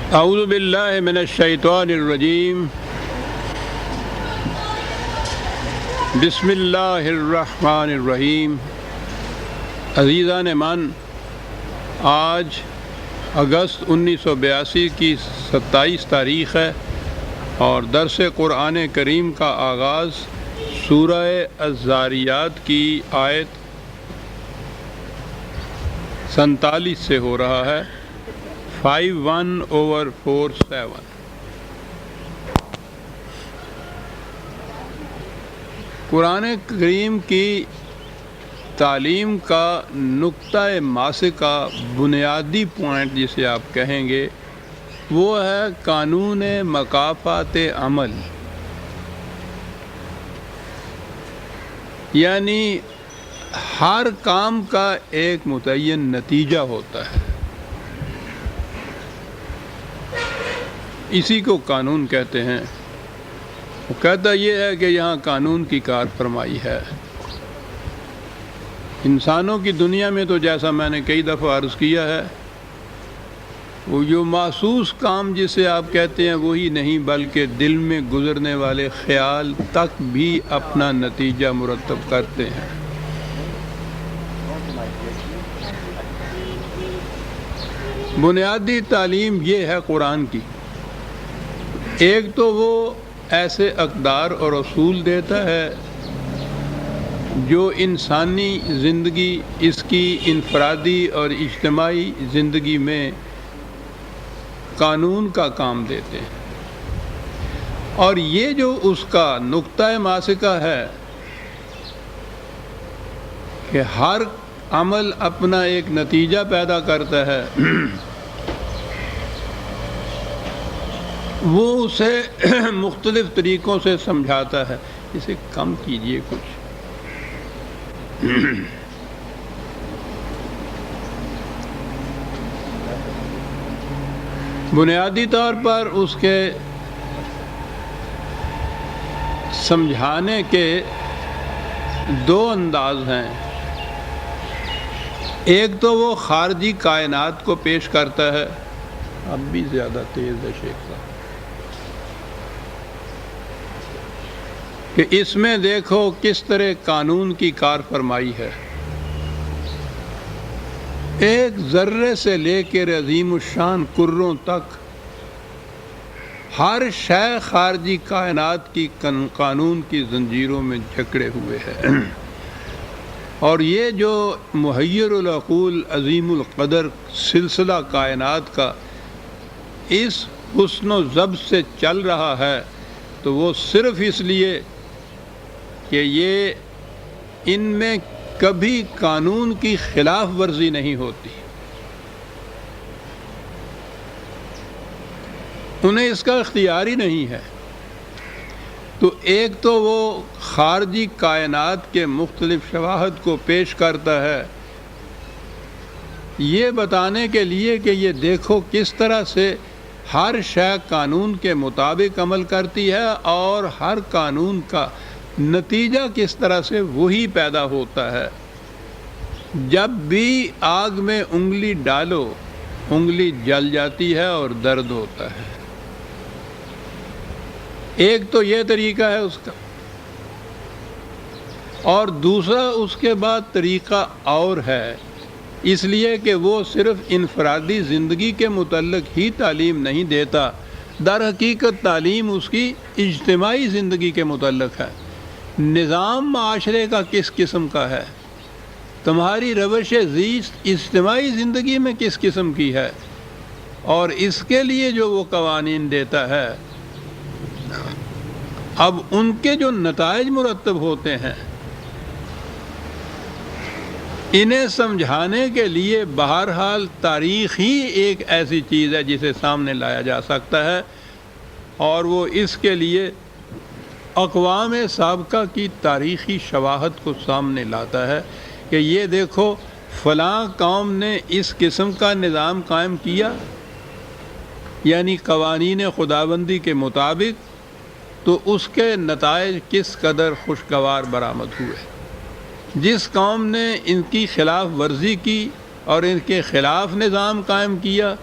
اعوذ باللہ من الشیطان الرجیم بسم اللہ الرحمن الرحیم۔ عزیزان من، آج اگست 1982 کی 27 تاریخ ہے اور درس قرآن کریم کا آغاز سورہ الذاریات کی آیت 47 سے ہو رہا ہے۔ 51/47۔ قرآن کریم کی تعلیم کا نقطۂ ماسکہ، بنیادی پوائنٹ جسے آپ کہیں گے، وہ ہے قانون مکافات عمل، یعنی ہر کام کا ایک متعین نتیجہ ہوتا ہے، اسی کو قانون کہتے ہیں۔ وہ کہتا یہ ہے کہ یہاں قانون کی کار فرمائی ہے۔ انسانوں کی دنیا میں تو جیسا میں نے کئی دفعہ عرض کیا ہے، وہ جو محسوس کام جسے آپ کہتے ہیں وہی نہیں، بلکہ دل میں گزرنے والے خیال تک بھی اپنا نتیجہ مرتب کرتے ہیں۔ بنیادی تعلیم یہ ہے قرآن کی۔ ایک تو وہ ایسے اقدار اور اصول دیتا ہے جو انسانی زندگی، اس کی انفرادی اور اجتماعی زندگی میں قانون کا کام دیتے ہیں، اور یہ جو اس کا نقطۂ ماسکہ ہے کہ ہر عمل اپنا ایک نتیجہ پیدا کرتا ہے، وہ اسے مختلف طریقوں سے سمجھاتا ہے۔ اسے کم کیجئے کچھ۔ بنیادی طور پر اس کے سمجھانے کے دو انداز ہیں۔ ایک تو وہ خارجی کائنات کو پیش کرتا ہے، اب بھی زیادہ تیز ہے شیخ صاحب، کہ اس میں دیکھو کس طرح قانون کی کار فرمائی ہے۔ ایک ذرے سے لے کر عظیم الشان کروں تک ہر شے خارجی کائنات کی قانون کی زنجیروں میں جکڑے ہوئے ہے، اور یہ جو محیر العقول عظیم القدر سلسلہ کائنات کا اس حسن و ضبط سے چل رہا ہے، تو وہ صرف اس لیے کہ یہ ان میں کبھی قانون کی خلاف ورزی نہیں ہوتی، انہیں اس کا اختیار ہی نہیں ہے۔ تو ایک تو وہ خارجی کائنات کے مختلف شواہد کو پیش کرتا ہے، یہ بتانے کے لیے کہ یہ دیکھو کس طرح سے ہر شے قانون کے مطابق عمل کرتی ہے، اور ہر قانون کا نتیجہ کس طرح سے وہی پیدا ہوتا ہے۔ جب بھی آگ میں انگلی ڈالو، انگلی جل جاتی ہے اور درد ہوتا ہے۔ ایک تو یہ طریقہ ہے اس کا، اور دوسرا اس کے بعد طریقہ اور ہے، اس لیے کہ وہ صرف انفرادی زندگی کے متعلق ہی تعلیم نہیں دیتا، در حقیقت تعلیم اس کی اجتماعی زندگی کے متعلق ہے۔ نظام معاشرے کا کس قسم کا ہے، تمہاری روش زیست اجتماعی زندگی میں کس قسم کی ہے، اور اس کے لیے جو وہ قوانین دیتا ہے، اب ان کے جو نتائج مرتب ہوتے ہیں، انہیں سمجھانے کے لیے بہرحال تاریخ ہی ایک ایسی چیز ہے جسے سامنے لایا جا سکتا ہے، اور وہ اس کے لیے اقوام سابقہ کی تاریخی شواہد کو سامنے لاتا ہے کہ یہ دیکھو فلاں قوم نے اس قسم کا نظام قائم کیا، یعنی قوانین خداوندی کے مطابق، تو اس کے نتائج کس قدر خوشگوار برآمد ہوئے۔ جس قوم نے ان کی خلاف ورزی کی اور ان کے خلاف نظام قائم کیا،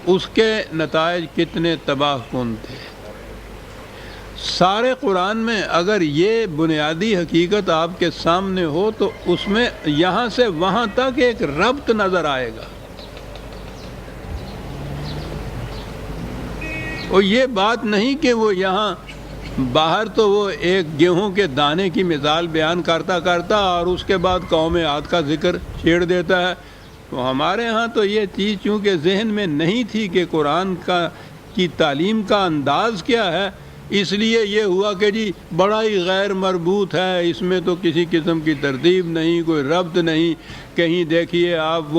اس کے نتائج کتنے تباہ کن تھے۔ سارے قرآن میں اگر یہ بنیادی حقیقت آپ کے سامنے ہو تو اس میں یہاں سے وہاں تک ایک ربط نظر آئے گا، اور یہ بات نہیں کہ وہ یہاں باہر تو وہ ایک گیہوں کے دانے کی مثال بیان کرتا اور اس کے بعد قوم عاد کا ذکر چھیڑ دیتا ہے۔ تو ہمارے ہاں تو یہ چیز چونکہ ذہن میں نہیں تھی کہ قرآن کی تعلیم کا انداز کیا ہے، اس لیے یہ ہوا کہ جی بڑا ہی غیر مربوط ہے، اس میں تو کسی قسم کی ترتیب نہیں، کوئی ربط نہیں۔ کہیں دیکھیے آپ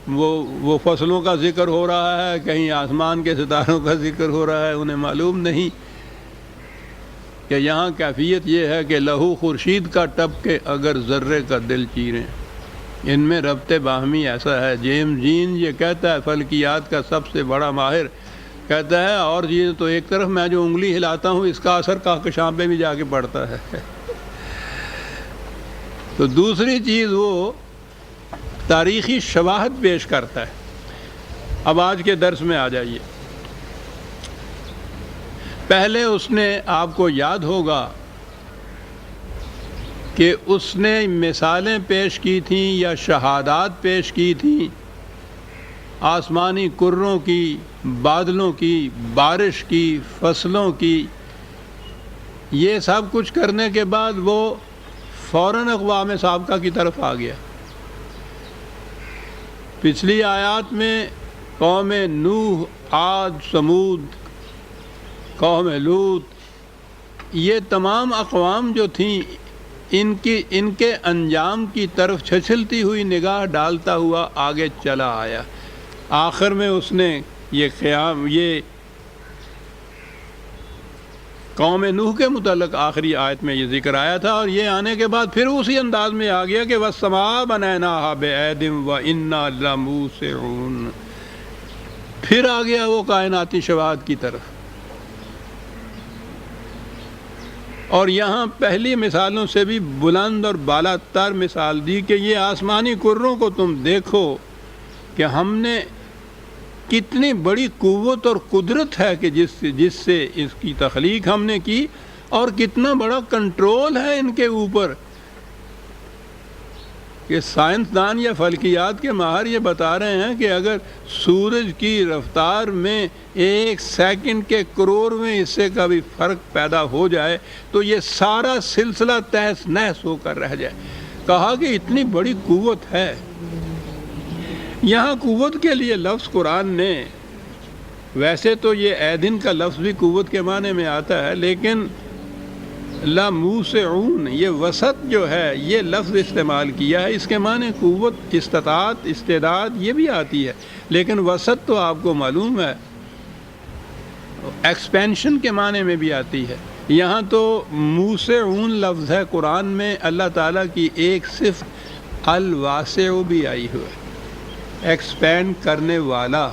وہ فصلوں کا ذکر ہو رہا ہے، کہیں آسمان کے ستاروں کا ذکر ہو رہا ہے، انہیں معلوم نہیں کہ یہاں کیفیت یہ ہے کہ لہو خورشید کا ٹپ کے اگر ذرے کا دل چیریں، ان میں ربط باہمی ایسا ہے۔ جیمز جین یہ کہتا ہے، فلکیات کا سب سے بڑا ماہر، کہتا ہے اور یہ تو ایک طرف میں جو انگلی ہلاتا ہوں اس کا اثر کہکشاں پہ بھی جا کے پڑتا ہے۔ تو دوسری چیز وہ تاریخی شواہد پیش کرتا ہے۔ اب آج کے درس میں آ جائیے۔ پہلے اس نے، آپ کو یاد ہوگا کہ اس نے مثالیں پیش کی تھیں یا شہادات پیش کی تھیں آسمانی کروں کی، بادلوں کی، بارش کی، فصلوں کی۔ یہ سب کچھ کرنے کے بعد وہ فوراً اقوام سابقہ کی طرف آ گیا۔ پچھلی آیات میں قوم نوح، عاد، سمود، قوم لوط، یہ تمام اقوام جو تھیں ان کے انجام کی طرف چھچلتی ہوئی نگاہ ڈالتا ہوا آگے چلا آیا۔ آخر میں اس نے یہ قوم نوح کے متعلق آخری آیت میں یہ ذکر آیا تھا، اور یہ آنے کے بعد پھر اسی انداز میں آ گیا کہ وَالسَّمَاءَ بَنَيْنَاهَا بِأَيْدٍ وَإِنَّا لَمُوسِعُونَ۔ پھر آ گیا وہ کائناتی شواہد کی طرف، اور یہاں پہلی مثالوں سے بھی بلند اور بالا تر مثال دی کہ یہ آسمانی کروں کو تم دیکھو کہ ہم نے کتنی بڑی قوت اور قدرت ہے کہ جس سے اس کی تخلیق ہم نے کی، اور کتنا بڑا کنٹرول ہے ان کے اوپر کہ سائنسدان یا فلکیات کے ماہر یہ بتا رہے ہیں کہ اگر سورج کی رفتار میں 1 سیکنڈ کے کروڑویں حصے کا بھی فرق پیدا ہو جائے تو یہ سارا سلسلہ تہس نہس ہو کر رہ جائے۔ کہا کہ اتنی بڑی قوت ہے۔ یہاں قوت کے لیے لفظ قرآن نے، ویسے تو یہ ایدن کا لفظ بھی قوت کے معنی میں آتا ہے، لیکن لَمُوسِعُونَ یہ وسط جو ہے یہ لفظ استعمال کیا ہے۔ اس کے معنی قوت، استطاعت، استعداد یہ بھی آتی ہے، لیکن وسط تو آپ کو معلوم ہے ایکسپینشن کے معنی میں بھی آتی ہے۔ یہاں تو موسعون لفظ ہے قرآن میں، اللہ تعالیٰ کی ایک صفت الواسع بھی آئی ہوئی ہے، ایکسپینڈ کرنے والا۔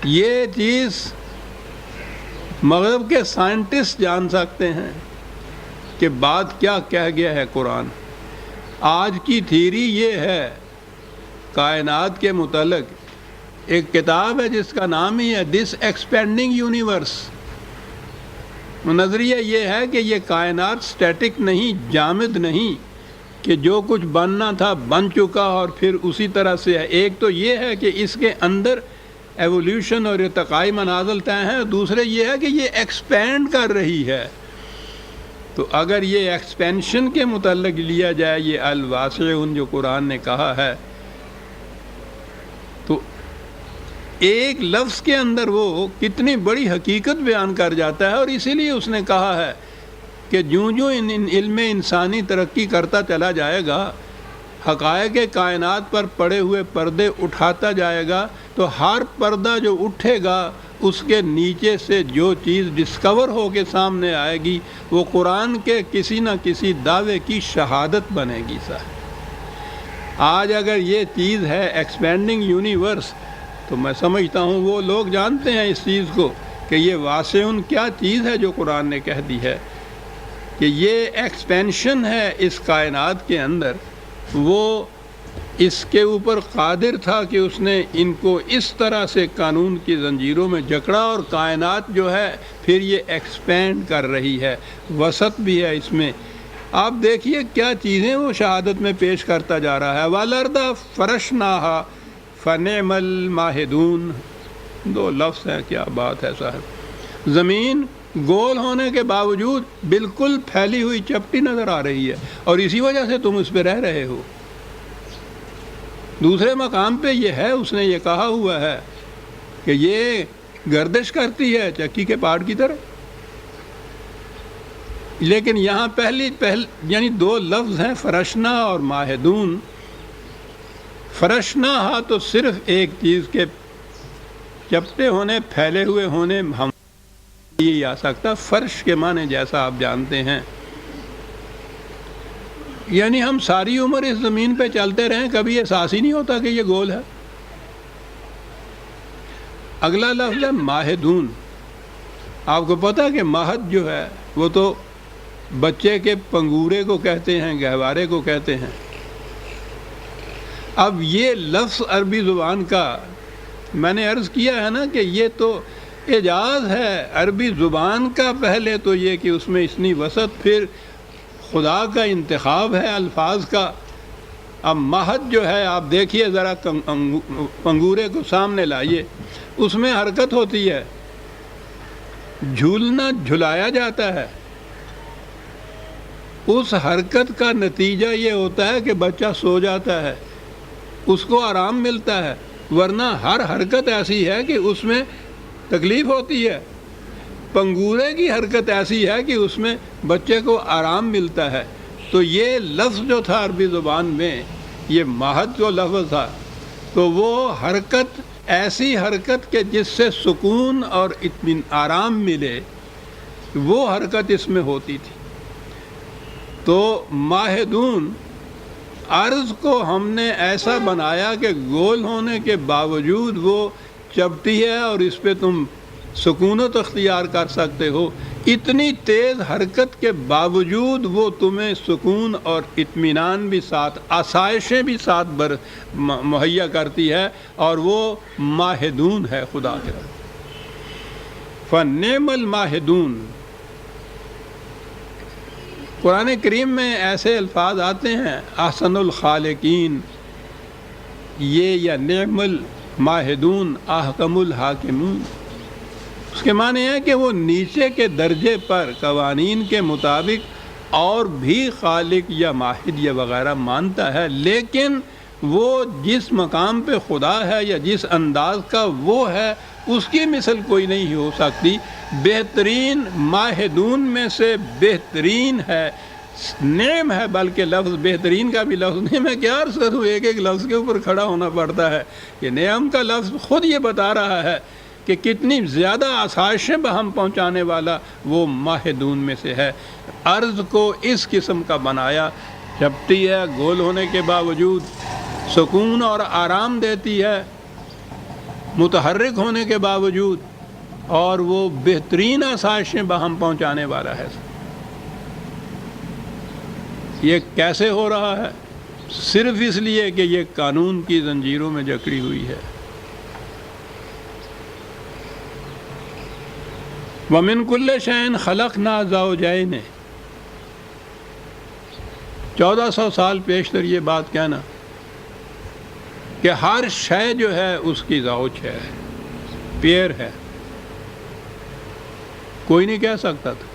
یہ چیز مغرب کے سائنٹسٹ جان سکتے ہیں کہ بات کیا کہہ گیا ہے قرآن۔ آج کی تھیری یہ ہے کائنات کے متعلق، ایک کتاب ہے جس کا نام ہی ہے دس ایکسپینڈنگ یونیورس۔ نظریہ یہ ہے کہ یہ کائنات سٹیٹک نہیں، جامد نہیں، کہ جو کچھ بننا تھا بن چکا اور پھر اسی طرح سے ہے۔ ایک تو یہ ہے کہ اس کے اندر ایولیوشن اور ارتقائی منازل طے ہیں، دوسرے یہ ہے کہ یہ ایکسپینڈ کر رہی ہے۔ تو اگر یہ ایکسپینشن کے متعلق لیا جائے یہ الواسعون جو قرآن نے کہا ہے، تو ایک لفظ کے اندر وہ کتنی بڑی حقیقت بیان کر جاتا ہے، اور اسی لیے اس نے کہا ہے کہ جوں علم انسانی ترقی کرتا چلا جائے گا، حقائق کائنات پر پڑے ہوئے پردے اٹھاتا جائے گا، تو ہر پردہ جو اٹھے گا اس کے نیچے سے جو چیز ڈسکور ہو کے سامنے آئے گی وہ قرآن کے کسی نہ کسی دعوے کی شہادت بنے گی۔ آج اگر یہ چیز ہے ایکسپینڈنگ یونیورس، تو میں سمجھتا ہوں وہ لوگ جانتے ہیں اس چیز کو کہ یہ واسعون کیا چیز ہے جو قرآن نے کہہ دی ہے، کہ یہ ایکسپینشن ہے اس کائنات کے اندر، وہ اس کے اوپر قادر تھا کہ اس نے ان کو اس طرح سے قانون کی زنجیروں میں جکڑا، اور کائنات جو ہے پھر یہ ایکسپینڈ کر رہی ہے، وسط بھی ہے اس میں۔ آپ دیکھیے کیا چیزیں وہ شہادت میں پیش کرتا جا رہا ہے۔ وَالْأَرْضَ فَرَشْنَاهَا فَنِعْمَ الْمَاهِدُونَ، دو لفظ ہیں، کیا بات ہے صاحب۔ زمین گول ہونے کے باوجود بالکل پھیلی ہوئی چپٹی نظر آ رہی ہے، اور اسی وجہ سے تم اس پہ رہ رہے ہو۔ دوسرے مقام پہ یہ ہے، اس نے یہ کہا ہوا ہے کہ یہ گردش کرتی ہے چکی کے پاٹ کی طرح، لیکن یہاں یعنی دو لفظ ہیں، فرشنا اور ماہدون۔ فرشنا ہا تو صرف ایک چیز کے چپٹے ہونے، پھیلے ہوئے ہونے ہم یہ آ سکتا، فرش کے معنی جیسا آپ جانتے ہیں، یعنی ہم ساری عمر اس زمین پہ چلتے رہیں، کبھی احساس ہی نہیں ہوتا کہ یہ گول ہے۔ اگلا لفظ ہے ماہدون۔ آپ کو پتہ کہ مہد جو ہے وہ تو بچے کے پنگورے کو کہتے ہیں، گہوارے کو کہتے ہیں۔ اب یہ لفظ عربی زبان کا میں نے عرض کیا ہے نا کہ یہ تو اعجاز ہے عربی زبان کا، پہلے تو یہ کہ اس میں اتنی وسعت، پھر خدا کا انتخاب ہے الفاظ کا۔ اب مہد جو ہے آپ دیکھیے ذرا، پنگورے کو سامنے لائیے، اس میں حرکت ہوتی ہے، جھولنا جھلایا جاتا ہے، اس حرکت کا نتیجہ یہ ہوتا ہے کہ بچہ سو جاتا ہے، اس کو آرام ملتا ہے، ورنہ ہر حرکت ایسی ہے کہ اس میں تکلیف ہوتی ہے۔ پنگورے کی حرکت ایسی ہے کہ اس میں بچے کو آرام ملتا ہے۔ تو یہ لفظ جو تھا عربی زبان میں، یہ مہد جو لفظ تھا، تو وہ حرکت، ایسی حرکت کہ جس سے سکون اور آرام ملے، وہ حرکت اس میں ہوتی تھی۔ تو ماہدون، عرض کو ہم نے ایسا بنایا کہ گول ہونے کے باوجود وہ چپٹی ہے، اور اس پہ تم سکونت اختیار کر سکتے ہو۔ اتنی تیز حرکت کے باوجود وہ تمہیں سکون اور اطمینان بھی ساتھ، آسائشیں بھی ساتھ مہیا کرتی ہے، اور وہ ماہدون ہے خدا کے۔ فَنِعْمَ الْمَاهِدُونَ، قرآن کریم میں ایسے الفاظ آتے ہیں، احسن الخالقین، یہ یا نعم الماہدون احکم الحاکمون، اس کے معنی ہے کہ وہ نیچے کے درجے پر قوانین کے مطابق اور بھی خالق یا ماہد یا وغیرہ مانتا ہے، لیکن وہ جس مقام پہ خدا ہے یا جس انداز کا وہ ہے، اس کی مثل کوئی نہیں ہو سکتی۔ بہترین ماہدون میں سے بہترین ہے، نعم ہے، بلکہ لفظ بہترین کا بھی لفظ نہیں، میں کیا عرض کروں، ایک ایک لفظ کے اوپر کھڑا ہونا پڑتا ہے۔ یہ نعم کا لفظ خود یہ بتا رہا ہے کہ کتنی زیادہ آسائشیں بہم پہنچانے والا وہ ماہدون میں سے ہے۔ عرض کو اس قسم کا بنایا، چپٹی ہے، گول ہونے کے باوجود سکون اور آرام دیتی ہے، متحرک ہونے کے باوجود، اور وہ بہترین آسائشیں بہم پہنچانے والا ہے۔ یہ کیسے ہو رہا ہے؟ صرف اس لیے کہ یہ قانون کی زنجیروں میں جکڑی ہوئی ہے۔ وَمِن كُلِّ شَيْءٍ خَلَقْنَا زَوْجَيْنِ، 1400 سال پیشتر یہ بات کہنا کہ ہر شے جو ہے اس کی زوج ہے، پیئر ہے، کوئی نہیں کہہ سکتا تھا۔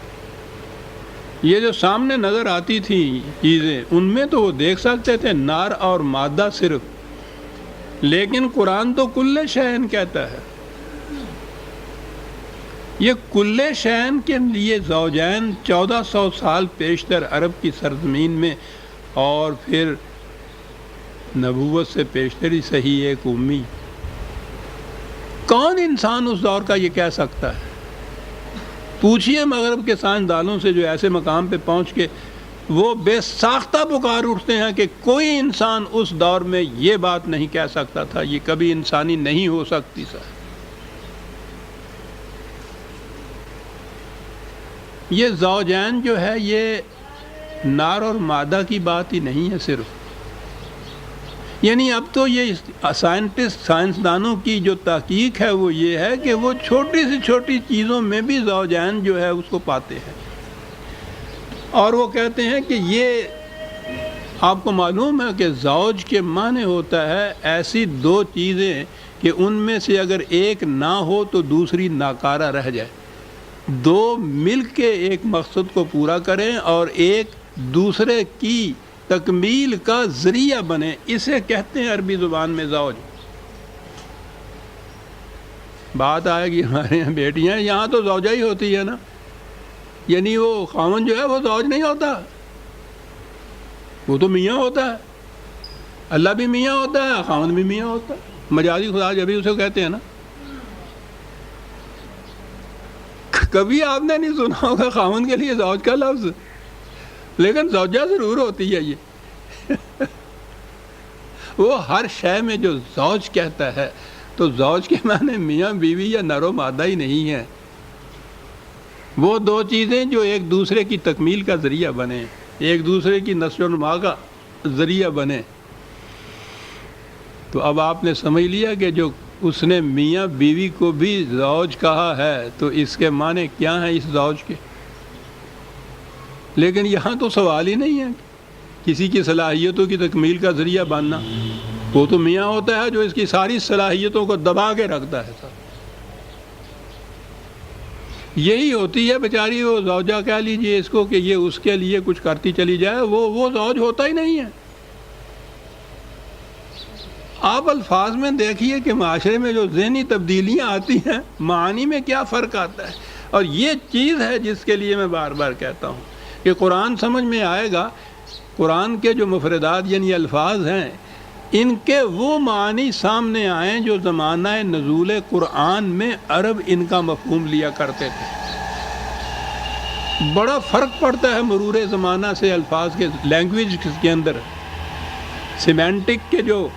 یہ جو سامنے نظر آتی تھی چیزیں، ان میں تو وہ دیکھ سکتے تھے نار اور مادہ صرف، لیکن قرآن تو کل شیء کہتا ہے۔ یہ کل شیء کے لیے زوجین 1400 سال پیشتر عرب کی سرزمین میں، اور پھر نبوت سے پیشتر ہی صحیح ایک امی، کون انسان اس دور کا یہ کہہ سکتا ہے؟ پوچھئے مغرب کے سائنسدانوں سے جو ایسے مقام پہ پہنچ کے وہ بے ساختہ پکار اٹھتے ہیں کہ کوئی انسان اس دور میں یہ بات نہیں کہہ سکتا تھا، یہ کبھی انسانی نہیں ہو سکتی سر۔ یہ زوجین جو ہے یہ نار اور مادہ کی بات ہی نہیں ہے صرف، یعنی اب تو یہ سائنسدانوں کی جو تحقیق ہے وہ یہ ہے کہ وہ چھوٹی سے چھوٹی چیزوں میں بھی زوجین جو ہے اس کو پاتے ہیں، اور وہ کہتے ہیں کہ یہ آپ کو معلوم ہے کہ زوج کے معنی ہوتا ہے ایسی دو چیزیں کہ ان میں سے اگر ایک نہ ہو تو دوسری ناکارہ رہ جائے، دو مل کے ایک مقصد کو پورا کریں اور ایک دوسرے کی تکمیل کا ذریعہ بنے، اسے کہتے ہیں عربی زبان میں زوج۔ بات آئے گی ہمارے یہاں بیٹیاں، یہاں تو زوجہ ہی ہوتی ہے نا، یعنی وہ خاوند جو ہے وہ زوج نہیں ہوتا، وہ تو میاں ہوتا ہے، اللہ بھی میاں ہوتا ہے، خاوند بھی میاں ہوتا ہے، مجازی خدا جبھی اسے کہتے ہیں نا۔ کبھی آپ نے نہیں سنا ہوگا خاوند کے لیے زوج کا لفظ، لیکن زوجہ ضرور ہوتی ہے یہ۔ وہ ہر شے میں جو زوج کہتا ہے تو زوج کے معنی میاں بیوی یا نر و مادہ ہی نہیں ہے، وہ دو چیزیں جو ایک دوسرے کی تکمیل کا ذریعہ بنے، ایک دوسرے کی نشو و نما کا ذریعہ بنے۔ تو اب آپ نے سمجھ لیا کہ جو اس نے میاں بیوی کو بھی زوج کہا ہے تو اس کے معنی کیا ہیں اس زوج کے۔ لیکن یہاں تو سوال ہی نہیں ہے کسی کی صلاحیتوں کی تکمیل کا ذریعہ بننا، وہ تو میاں ہوتا ہے جو اس کی ساری صلاحیتوں کو دبا کے رکھتا ہے سب۔ یہی ہوتی ہے بیچاری وہ زوجہ کہہ لیجئے اس کو کہ یہ اس کے لیے کچھ کرتی چلی جائے، وہ زوج ہوتا ہی نہیں ہے۔ آپ الفاظ میں دیکھیے کہ معاشرے میں جو ذہنی تبدیلیاں آتی ہیں معانی میں کیا فرق آتا ہے، اور یہ چیز ہے جس کے لیے میں بار بار کہتا ہوں کہ قرآن سمجھ میں آئے گا، قرآن کے جو مفردات یعنی الفاظ ہیں ان کے وہ معنی سامنے آئیں جو زمانہ نزول قرآن میں عرب ان کا مفہوم لیا کرتے تھے۔ بڑا فرق پڑتا ہے مرور زمانہ سے الفاظ کے، لینگویج کے اندر۔ سیمینٹک کے جو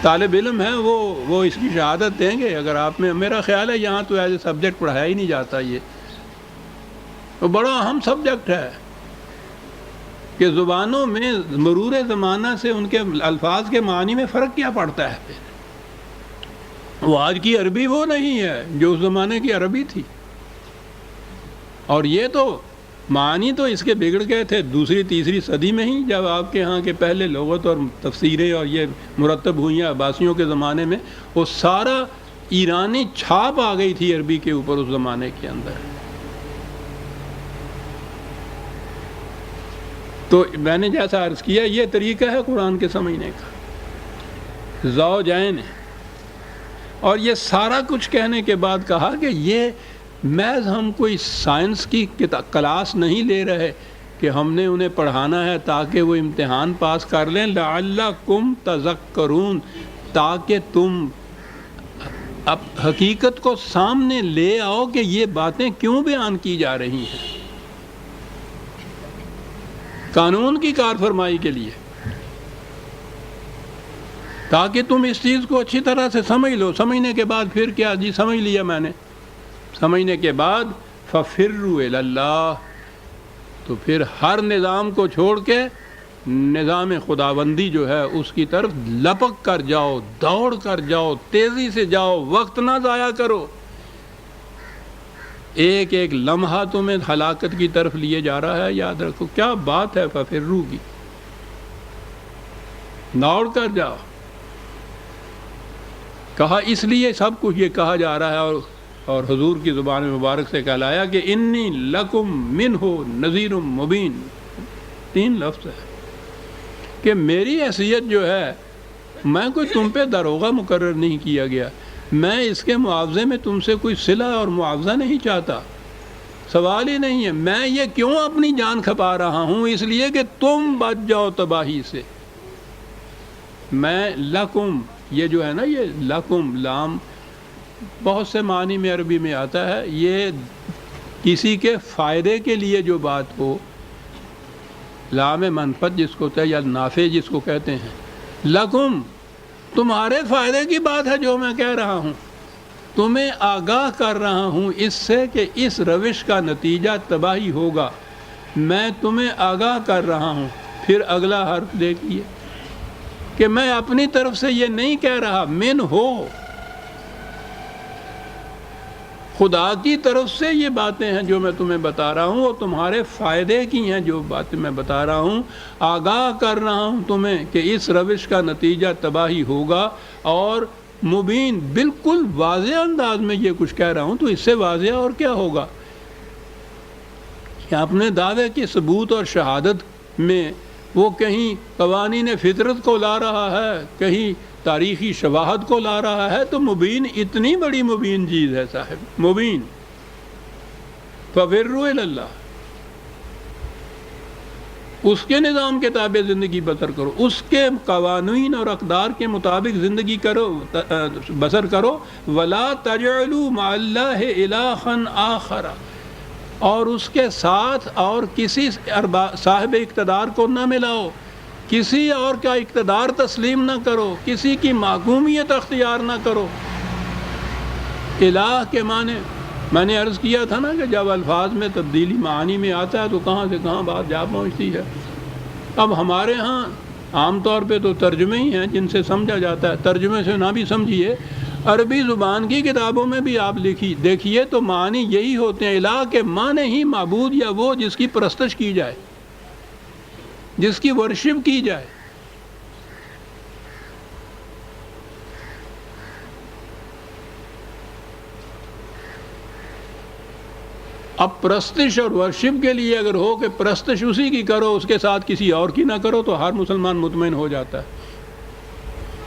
طالب علم ہیں وہ اس کی شہادت دیں گے، اگر آپ میں، میرا خیال ہے یہاں تو ایز اے سبجیکٹ پڑھایا ہی نہیں جاتا، یہ تو بڑا اہم سبجیکٹ ہے کہ زبانوں میں مرور زمانہ سے ان کے الفاظ کے معنی میں فرق کیا پڑتا ہے۔ پھر وہ آج کی عربی وہ نہیں ہے جو اس زمانے کی عربی تھی، اور یہ تو معنی تو اس کے بگڑ گئے تھے دوسری تیسری صدی میں ہی، جب آپ کے ہاں کے پہلے لغت اور تفسیریں اور یہ مرتب ہوئیں عباسیوں کے زمانے میں، وہ سارا ایرانی چھاپ آ گئی تھی عربی کے اوپر اس زمانے کے اندر۔ تو میں نے جیسا عرض کیا یہ طریقہ ہے قرآن کے سمجھنے کا، زوجین۔ اور یہ سارا کچھ کہنے کے بعد کہا کہ یہ محض ہم کوئی سائنس کی کلاس نہیں لے رہے کہ ہم نے انہیں پڑھانا ہے تاکہ وہ امتحان پاس کر لیں، لعلکم تذکرون، تاکہ تم اب حقیقت کو سامنے لے آؤ کہ یہ باتیں کیوں بیان کی جا رہی ہیں، قانون کی کار فرمائی کے لیے، تاکہ تم اس چیز کو اچھی طرح سے سمجھ لو۔ سمجھنے کے بعد پھر کیا، جی سمجھ لیا میں نے، سمجھنے کے بعد ففروا الی اللہ، تو پھر ہر نظام کو چھوڑ کے نظام خداوندی جو ہے اس کی طرف لپک کر جاؤ، دوڑ کر جاؤ، تیزی سے جاؤ، وقت نہ ضائع کرو۔ ایک ایک لمحہ تمہیں ہلاکت کی طرف لیے جا رہا ہے، یاد رکھو کیا بات ہے ففروا کی، دوڑ کر جاؤ۔ کہا اس لیے سب کچھ یہ کہا جا رہا ہے، اور حضور کی زبان مبارک سے کہلایا کہ انی لکم منہ نذیر مبین، 3 لفظ ہے کہ میری حیثیت جو ہے، میں کوئی تم پہ داروغہ مقرر نہیں کیا گیا، میں اس کے معاوضے میں تم سے کوئی صلہ اور معاوضہ نہیں چاہتا، سوال ہی نہیں ہے۔ میں یہ کیوں اپنی جان کھپا رہا ہوں؟ اس لیے کہ تم بچ جاؤ تباہی سے۔ میں لکم، یہ جو ہے نا یہ لکم لام بہت سے معنی میں عربی میں آتا ہے، یہ کسی کے فائدے کے لیے جو بات ہو، لام منفعت جس کو یا نافع جس کو کہتے ہیں، لکم تمہارے فائدے کی بات ہے جو میں کہہ رہا ہوں، تمہیں آگاہ کر رہا ہوں اس سے کہ اس روش کا نتیجہ تباہی ہوگا، میں تمہیں آگاہ کر رہا ہوں۔ پھر اگلا حرف دیکھیے، کہ میں اپنی طرف سے یہ نہیں کہہ رہا، من ہو، خدا کی طرف سے یہ باتیں ہیں جو میں تمہیں بتا رہا ہوں، اور تمہارے فائدے کی ہیں جو باتیں میں بتا رہا ہوں، آگاہ کر رہا ہوں تمہیں کہ اس روش کا نتیجہ تباہی ہوگا، اور مبین بالکل واضح انداز میں یہ کچھ کہہ رہا ہوں، تو اس سے واضح اور کیا ہوگا کہ اپنے دعوے کے ثبوت اور شہادت میں وہ کہیں قوانین فطرت کو لا رہا ہے، کہیں تاریخی شواہد کو لا رہا ہے، تو مبین اتنی بڑی مبین چیز ہے صاحب، مبین، فَفِرُّوا إِلَى اللَّهِ، اس کے نظام کے تابع زندگی بسر کرو، اس کے قوانین اور اقدار کے مطابق زندگی کرو، بسر کرو، وَلَا تَجْعَلُوا مَعَ اللَّهِ إِلَٰهًا آخَرَ، اور اس کے ساتھ اور کسی صاحب اقتدار کو نہ ملاؤ، کسی اور کا اقتدار تسلیم نہ کرو، کسی کی محکومیت اختیار نہ کرو۔ الہ کے معنی میں نے عرض کیا تھا نا کہ جب الفاظ میں تبدیلی معانی میں آتا ہے تو کہاں سے کہاں بات جا پہنچتی ہے۔ اب ہمارے ہاں عام طور پہ تو ترجمے ہی ہیں جن سے سمجھا جاتا ہے، ترجمے سے نہ بھی سمجھیے، عربی زبان کی کتابوں میں بھی آپ دیکھیے تو معنی یہی ہوتے ہیں۔ الہ کے معنی ہی معبود یا وہ جس کی پرستش کی جائے، جس کی ورشپ کی جائے۔ اب پرستش اور ورشپ کے لیے اگر ہو کہ پرستش اسی کی کرو، اس کے ساتھ کسی اور کی نہ کرو، تو ہر مسلمان مطمئن ہو جاتا ہے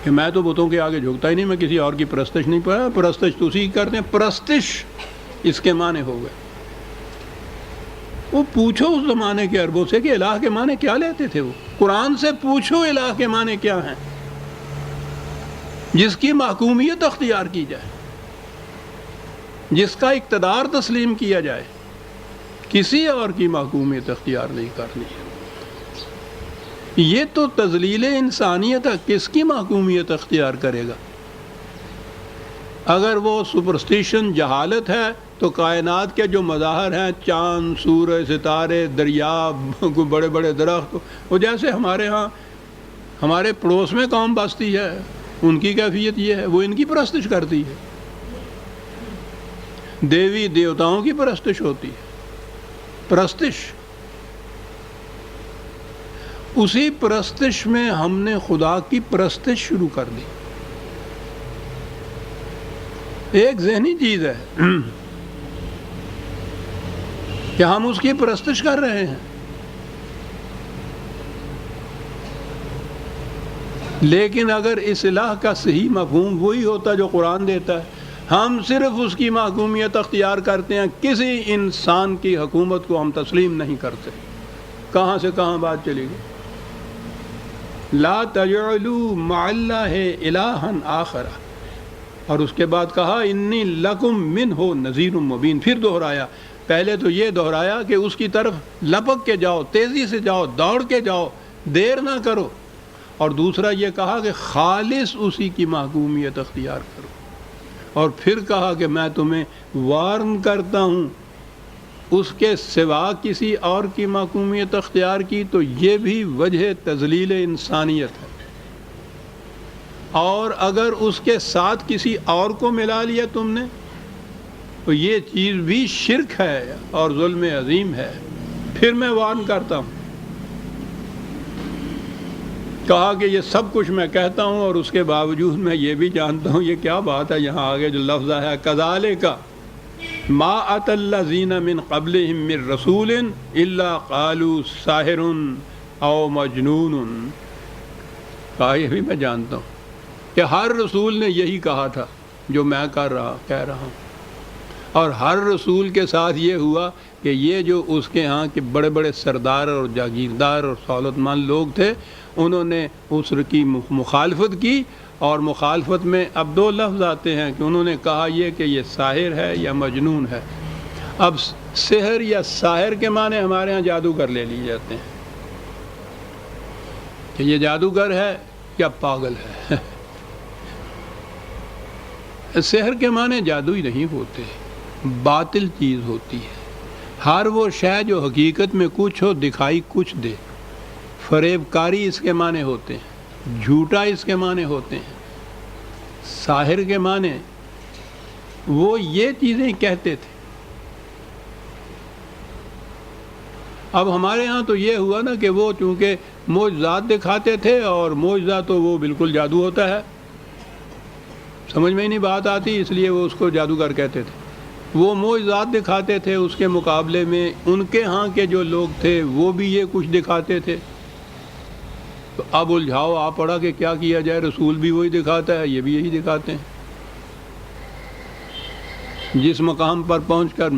کہ میں تو بتوں کے آگے جھکتا ہی نہیں، میں کسی اور کی پرستش نہیں پڑھا، پرستش تو اسی کی کرتے ہیں۔ پرستش اس کے معنی ہو گئے۔ وہ پوچھو اس زمانے کے عربوں سے کہ الہ کے معنی کیا لیتے تھے، وہ قرآن سے پوچھو الہ کے معنی کیا ہیں، جس کی محکومیت اختیار کی جائے، جس کا اقتدار تسلیم کیا جائے، کسی اور کی محکومیت اختیار نہیں کرنی ہے۔ یہ تو تذلیل انسانیت ہے، کس کی محکومیت اختیار کرے گا؟ اگر وہ سپرسٹیشن جہالت ہے تو کائنات کے جو مظاہر ہیں، چاند، سورج، ستارے، دریا، بڑے بڑے درخت، وہ جیسے ہمارے ہاں ہمارے پڑوس میں قوم بستی ہے، ان کی کیفیت یہ ہے، وہ ان کی پرستش کرتی ہے، دیوی دیوتاؤں کی پرستش ہوتی ہے۔ پرستش، اسی پرستش میں ہم نے خدا کی پرستش شروع کر دی۔ ایک ذہنی چیز ہے کہ ہم اس کی پرستش کر رہے ہیں، لیکن اگر اس الہ کا صحیح مفہوم وہی ہوتا جو قرآن دیتا ہے، ہم صرف اس کی محکومیت اختیار کرتے ہیں، کسی انسان کی حکومت کو ہم تسلیم نہیں کرتے، کہاں سے کہاں بات چلی گئی۔ لا تجعلوا مع اللہ الہا آخر، اور اس کے بعد کہا انی لکم منہ نذیر مبین، پھر دہرایا۔ پہلے تو یہ دہرایا کہ اس کی طرف لپک کے جاؤ، تیزی سے جاؤ، دوڑ کے جاؤ، دیر نہ کرو، اور دوسرا یہ کہا کہ خالص اسی کی محکومیت اختیار کرو، اور پھر کہا کہ میں تمہیں وارن کرتا ہوں اس کے سوا کسی اور کی محکومیت اختیار کی، تو یہ بھی وجہ تذلیل انسانیت ہے، اور اگر اس کے ساتھ کسی اور کو ملا لیا تم نے تو یہ چیز بھی شرک ہے اور ظلم عظیم ہے۔ پھر میں وارن کرتا ہوں، کہا کہ یہ سب کچھ میں کہتا ہوں اور اس کے باوجود میں یہ بھی جانتا ہوں، یہ کیا بات ہے یہاں آگے جو لفظ ہے کذالک ما اتی الذین من قبلہم من رسول الا قالوا ساحر او مجنون، کہا یہ بھی میں جانتا ہوں کہ ہر رسول نے یہی کہا تھا جو میں کہہ رہا ہوں، اور ہر رسول کے ساتھ یہ ہوا کہ یہ جو اس کے ہاں کے بڑے بڑے سردار اور جاگیردار اور سہولت مند لوگ تھے، انہوں نے اس کی مخالفت کی، اور مخالفت میں اب دو لفظ آتے ہیں کہ انہوں نے کہا یہ کہ یہ ساحر ہے یا مجنون ہے۔ اب سحر یا ساحر کے معنی ہمارے ہاں جادوگر لے لیے جاتے ہیں کہ یہ جادوگر ہے یا پاگل ہے۔ سحر کے معنی جادوئی نہیں ہوتے، باطل چیز ہوتی ہے، ہر وہ شے جو حقیقت میں کچھ ہو دکھائی کچھ دے، فریب کاری اس کے معنی ہوتے ہیں۔ جھوٹا اس کے معنی ہوتے ہیں، ساحر کے معنی وہ یہ چیزیں کہتے تھے۔ اب ہمارے ہاں تو یہ ہوا نا کہ وہ چونکہ معجزات دکھاتے تھے، اور معجزہ تو وہ بالکل جادو ہوتا ہے، سمجھ میں ہی نہیں بات آتی، اس لیے وہ اس کو جادوگر کہتے تھے۔ وہ معجزات دکھاتے تھے، اس کے مقابلے میں ان کے ہاں کے جو لوگ تھے وہ بھی یہ کچھ دکھاتے تھے۔ تو اب الجھاؤ آ پڑا کہ کیا کیا جائے، رسول بھی وہی دکھاتا ہے، یہ بھی یہی دکھاتے ہیں۔ جس مقام پر پہنچ کر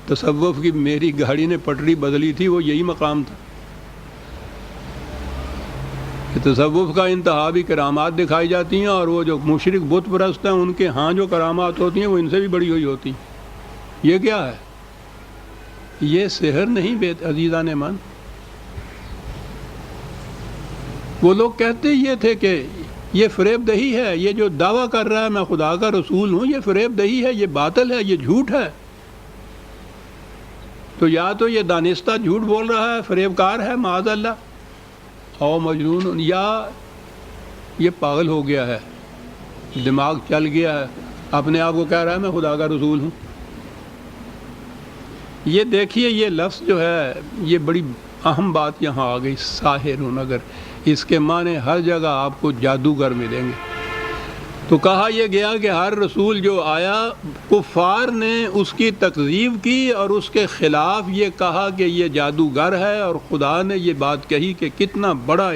تصوف کی میری گاڑی نے پٹری بدلی تھی وہ یہی مقام تھا کہ تصوف کا انتہا بھی کرامات دکھائی جاتی ہیں، اور وہ جو مشرک بت پرست ہیں ان کے ہاں جو کرامات ہوتی ہیں وہ ان سے بھی بڑی ہوئی ہوتی ہیں۔ یہ کیا ہے؟ یہ سحر نہیں بے عزیزان من۔ وہ لوگ کہتے یہ تھے کہ یہ فریب دہی ہے، یہ جو دعویٰ کر رہا ہے میں خدا کا رسول ہوں، یہ فریب دہی ہے، یہ باطل ہے، یہ جھوٹ ہے۔ تو یا تو یہ دانستہ جھوٹ بول رہا ہے، فریب کار ہے معاذ اللہ، او مجنون، یا یہ پاگل ہو گیا ہے، دماغ چل گیا ہے، اپنے آپ کو کہہ رہا ہے میں خدا کا رسول ہوں۔ یہ دیکھیے یہ لفظ جو ہے یہ بڑی اہم بات یہاں آ گئی، ساحرون، اگر اس کے معنی ہر جگہ آپ کو جادوگر ملیں گے۔ تو کہا یہ گیا کہ ہر رسول جو آیا کفار نے اس کی تکذیب کی اور اس کے خلاف یہ کہا کہ یہ جادوگر ہے، اور خدا نے یہ بات کہی کہ کتنا بڑا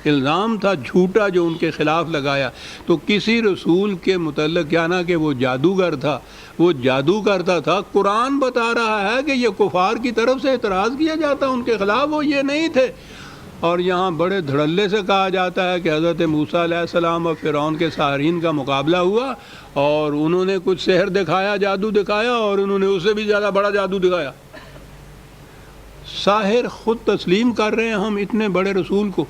الزام تھا جھوٹا جو ان کے خلاف لگایا۔ تو کسی رسول کے متعلق کیا نا کہ وہ جادوگر تھا، وہ جادو کرتا تھا، قرآن بتا رہا ہے کہ یہ کفار کی طرف سے اعتراض کیا جاتا ان کے خلاف، وہ یہ نہیں تھے۔ اور یہاں بڑے دھڑلے سے کہا جاتا ہے کہ حضرت موسیٰ علیہ السلام اور فرعون کے ساحرین کا مقابلہ ہوا، اور انہوں نے کچھ سحر دکھایا، جادو دکھایا، اور انہوں نے اس سے بھی زیادہ بڑا جادو دکھایا۔ ساحر خود تسلیم کر رہے ہیں ہم اتنے بڑے رسول کو،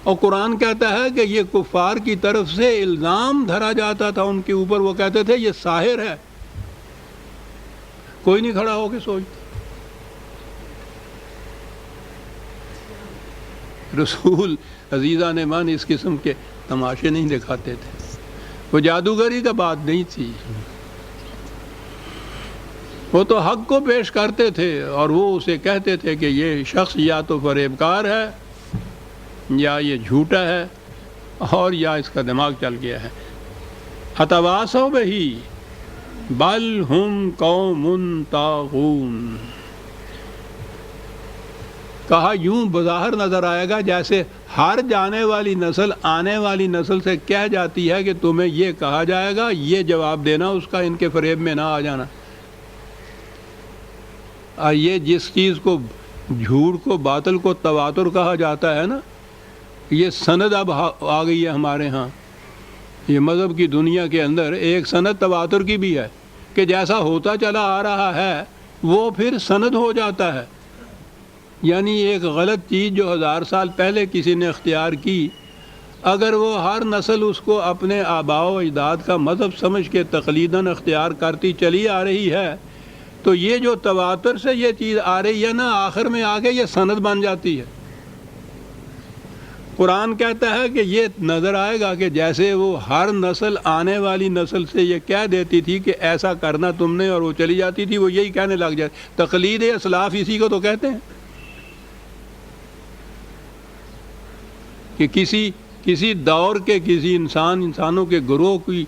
اور قرآن کہتا ہے کہ یہ کفار کی طرف سے الزام دھرا جاتا تھا ان کے اوپر، وہ کہتے تھے یہ ساحر ہے۔ کوئی نہیں کھڑا ہو کے سوچتا۔ رسول عزیزان من اس قسم کے تماشے نہیں دکھاتے تھے، وہ جادوگری کا بات نہیں تھی، وہ تو حق کو پیش کرتے تھے، اور وہ اسے کہتے تھے کہ یہ شخص یا تو فریبکار ہے، یا یہ جھوٹا ہے، اور یا اس کا دماغ چل گیا ہے۔ اتواصوا بہ بل ہم قوم طاغون، کہا یوں بظاہر نظر آئے گا جیسے ہر جانے والی نسل آنے والی نسل سے کہہ جاتی ہے کہ تمہیں یہ کہا جائے گا، یہ جواب دینا اس کا، ان کے فریب میں نہ آ جانا۔ یہ جس چیز کو جھوٹ کو باطل کو تواتر کہا جاتا ہے نا، یہ سند اب آ گئی ہے ہمارے ہاں، یہ مذہب کی دنیا کے اندر ایک سند تواتر کی بھی ہے کہ جیسا ہوتا چلا آ رہا ہے وہ پھر سند ہو جاتا ہے۔ یعنی ایک غلط چیز جو 1000 سال پہلے کسی نے اختیار کی، اگر وہ ہر نسل اس کو اپنے آباء و اجداد کا مذہب سمجھ کے تقلیداً اختیار کرتی چلی آ رہی ہے، تو یہ جو تواتر سے یہ چیز آ رہی ہے نا، آخر میں آگے یہ سند بن جاتی ہے۔ قرآن کہتا ہے کہ یہ نظر آئے گا کہ جیسے وہ ہر نسل آنے والی نسل سے یہ کہہ دیتی تھی کہ ایسا کرنا تم نے، اور وہ چلی جاتی تھی، وہ یہی کہنے لگ جاتی۔ تقلید اسلاف اسی کو تو کہتے ہیں کہ کسی دور کے کسی انسانوں کے گروہ کی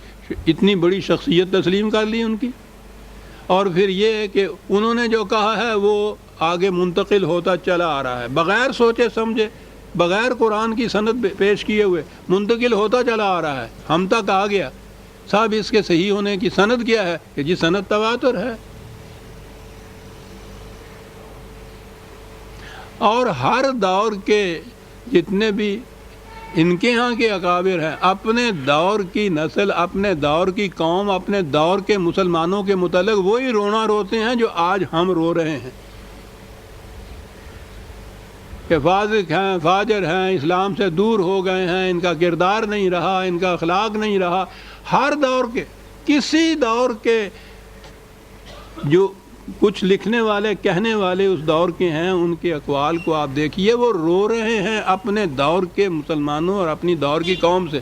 اتنی بڑی شخصیت تسلیم کر لی ان کی، اور پھر یہ ہے کہ انہوں نے جو کہا ہے وہ آگے منتقل ہوتا چلا آ رہا ہے، بغیر سوچے سمجھے، بغیر قرآن کی سند پیش کیے ہوئے منتقل ہوتا چلا آ رہا ہے۔ ہم تک آ گیا، صاحب اس کے صحیح ہونے کی سند کیا ہے کہ جی سند تواتر ہے۔ اور ہر دور کے جتنے بھی ان کے ہاں کے اکابر ہیں، اپنے دور کی نسل، اپنے دور کی قوم، اپنے دور کے مسلمانوں کے متعلق وہی رونا روتے ہیں جو آج ہم رو رہے ہیں کہ فاسق ہیں، فاجر ہیں، اسلام سے دور ہو گئے ہیں، ان کا کردار نہیں رہا، ان کا اخلاق نہیں رہا۔ ہر دور کے، کسی دور کے جو کچھ لکھنے والے کہنے والے اس دور کے ہیں، ان کے اقوال کو آپ دیکھیے، وہ رو رہے ہیں اپنے دور کے مسلمانوں اور اپنی دور کی قوم سے،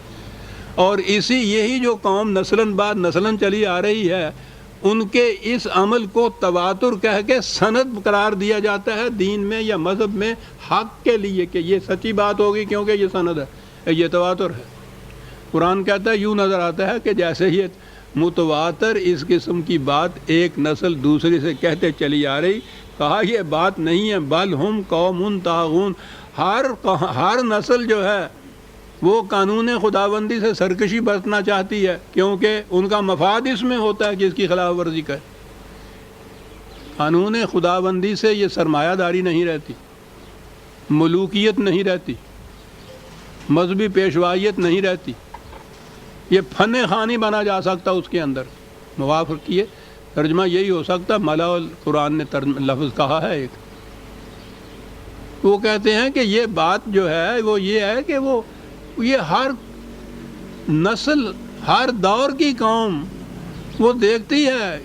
اور یہی جو قوم نسلاً بعد نسلاً چلی آ رہی ہے، ان کے اس عمل کو تواتر کہہ کے سند قرار دیا جاتا ہے دین میں یا مذہب میں، حق کے لیے کہ یہ سچی بات ہوگی کیونکہ یہ سند ہے، یہ تواتر ہے۔ قرآن کہتا ہے، یوں نظر آتا ہے کہ جیسے یہ متواتر اس قسم کی بات ایک نسل دوسری سے کہتے چلی آ رہی، کہا یہ بات نہیں ہے، بل ہم قوم طاغون، ہر نسل جو ہے وہ قانون خداوندی سے سرکشی برتنا چاہتی ہے، کیونکہ ان کا مفاد اس میں ہوتا ہے کہ اس کی خلاف ورزی کرے۔ قانون خداوندی سے یہ سرمایہ داری نہیں رہتی، ملوکیت نہیں رہتی، مذہبی پیشوائیت نہیں رہتی، یہ فن خوانی بنا جا سکتا اس کے اندر۔ موافق کیے، ترجمہ یہی ہو سکتا، ملا قرآن نے لفظ کہا ہے ایک، وہ کہتے ہیں کہ یہ بات جو ہے وہ یہ ہے کہ یہ ہر نسل، ہر دور کی قوم وہ دیکھتی ہے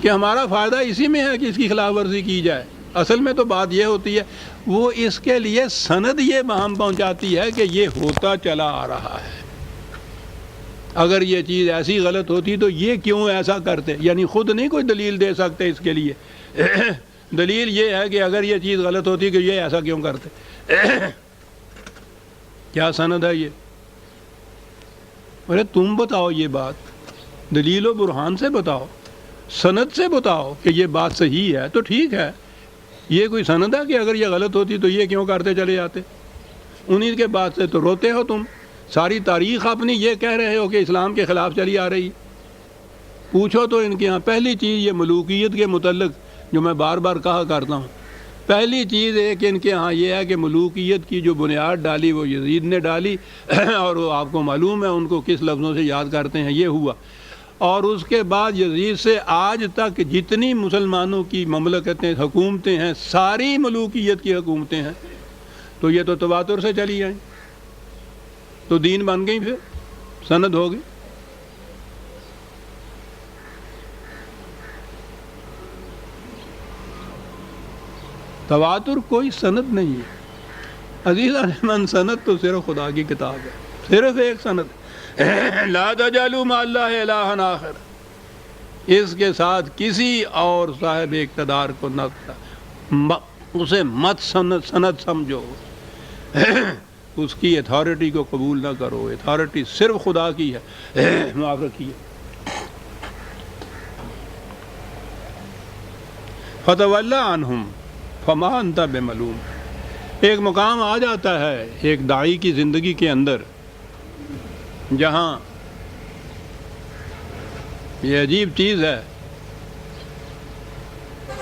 کہ ہمارا فائدہ اسی میں ہے کہ اس کی خلاف ورزی کی جائے۔ اصل میں تو بات یہ ہوتی ہے، وہ اس کے لیے سند یہ بہم پہنچاتی ہے کہ یہ ہوتا چلا آ رہا ہے، اگر یہ چیز ایسی غلط ہوتی تو یہ کیوں ایسا کرتے، یعنی خود نہیں کوئی دلیل دے سکتے اس کے لیے، دلیل یہ ہے کہ اگر یہ چیز غلط ہوتی کہ یہ ایسا کیوں کرتے، کیا سند ہے یہ؟ ارے تم بتاؤ یہ بات، دلیل و برہان سے بتاؤ، سند سے بتاؤ کہ یہ بات صحیح ہے تو ٹھیک ہے، یہ کوئی سند ہے کہ اگر یہ غلط ہوتی تو یہ کیوں کرتے چلے جاتے؟ انہیں کے بعد سے تو روتے ہو تم، ساری تاریخ اپنی یہ کہہ رہے ہو کہ اسلام کے خلاف چلی آ رہی۔ پوچھو تو ان کے ہاں پہلی چیز یہ ملوکیت کے متعلق جو میں بار بار کہا کرتا ہوں، پہلی چیز ایک ان کے ہاں یہ ہے کہ ملوکیت کی جو بنیاد ڈالی وہ یزید نے ڈالی، اور وہ آپ کو معلوم ہے ان کو کس لفظوں سے یاد کرتے ہیں، یہ ہوا۔ اور اس کے بعد یزید سے آج تک جتنی مسلمانوں کی مملکتیں، حکومتیں ہیں، ساری ملوکیت کی حکومتیں ہیں، تو یہ تو تواتر سے چلی آئیں، تو دین بن گئی، پھر سند ہو گئی۔ تواتر کوئی سند نہیں ہے عزیزان من، سند تو صرف خدا کی کتاب ہے، صرف ایک سند، لا تجعلوا مع اللہ الہا آخر، اس کے ساتھ کسی اور صاحب اقتدار کو نہ اسے مت سند سمجھو، اس کی اتھارٹی کو قبول نہ کرو، اتھارٹی صرف خدا کی ہے۔ معاف رکھیے۔ فتولی عنہم فما انت بملوم، ایک مقام آ جاتا ہے ایک داعی کی زندگی کے اندر جہاں یہ عجیب چیز ہے،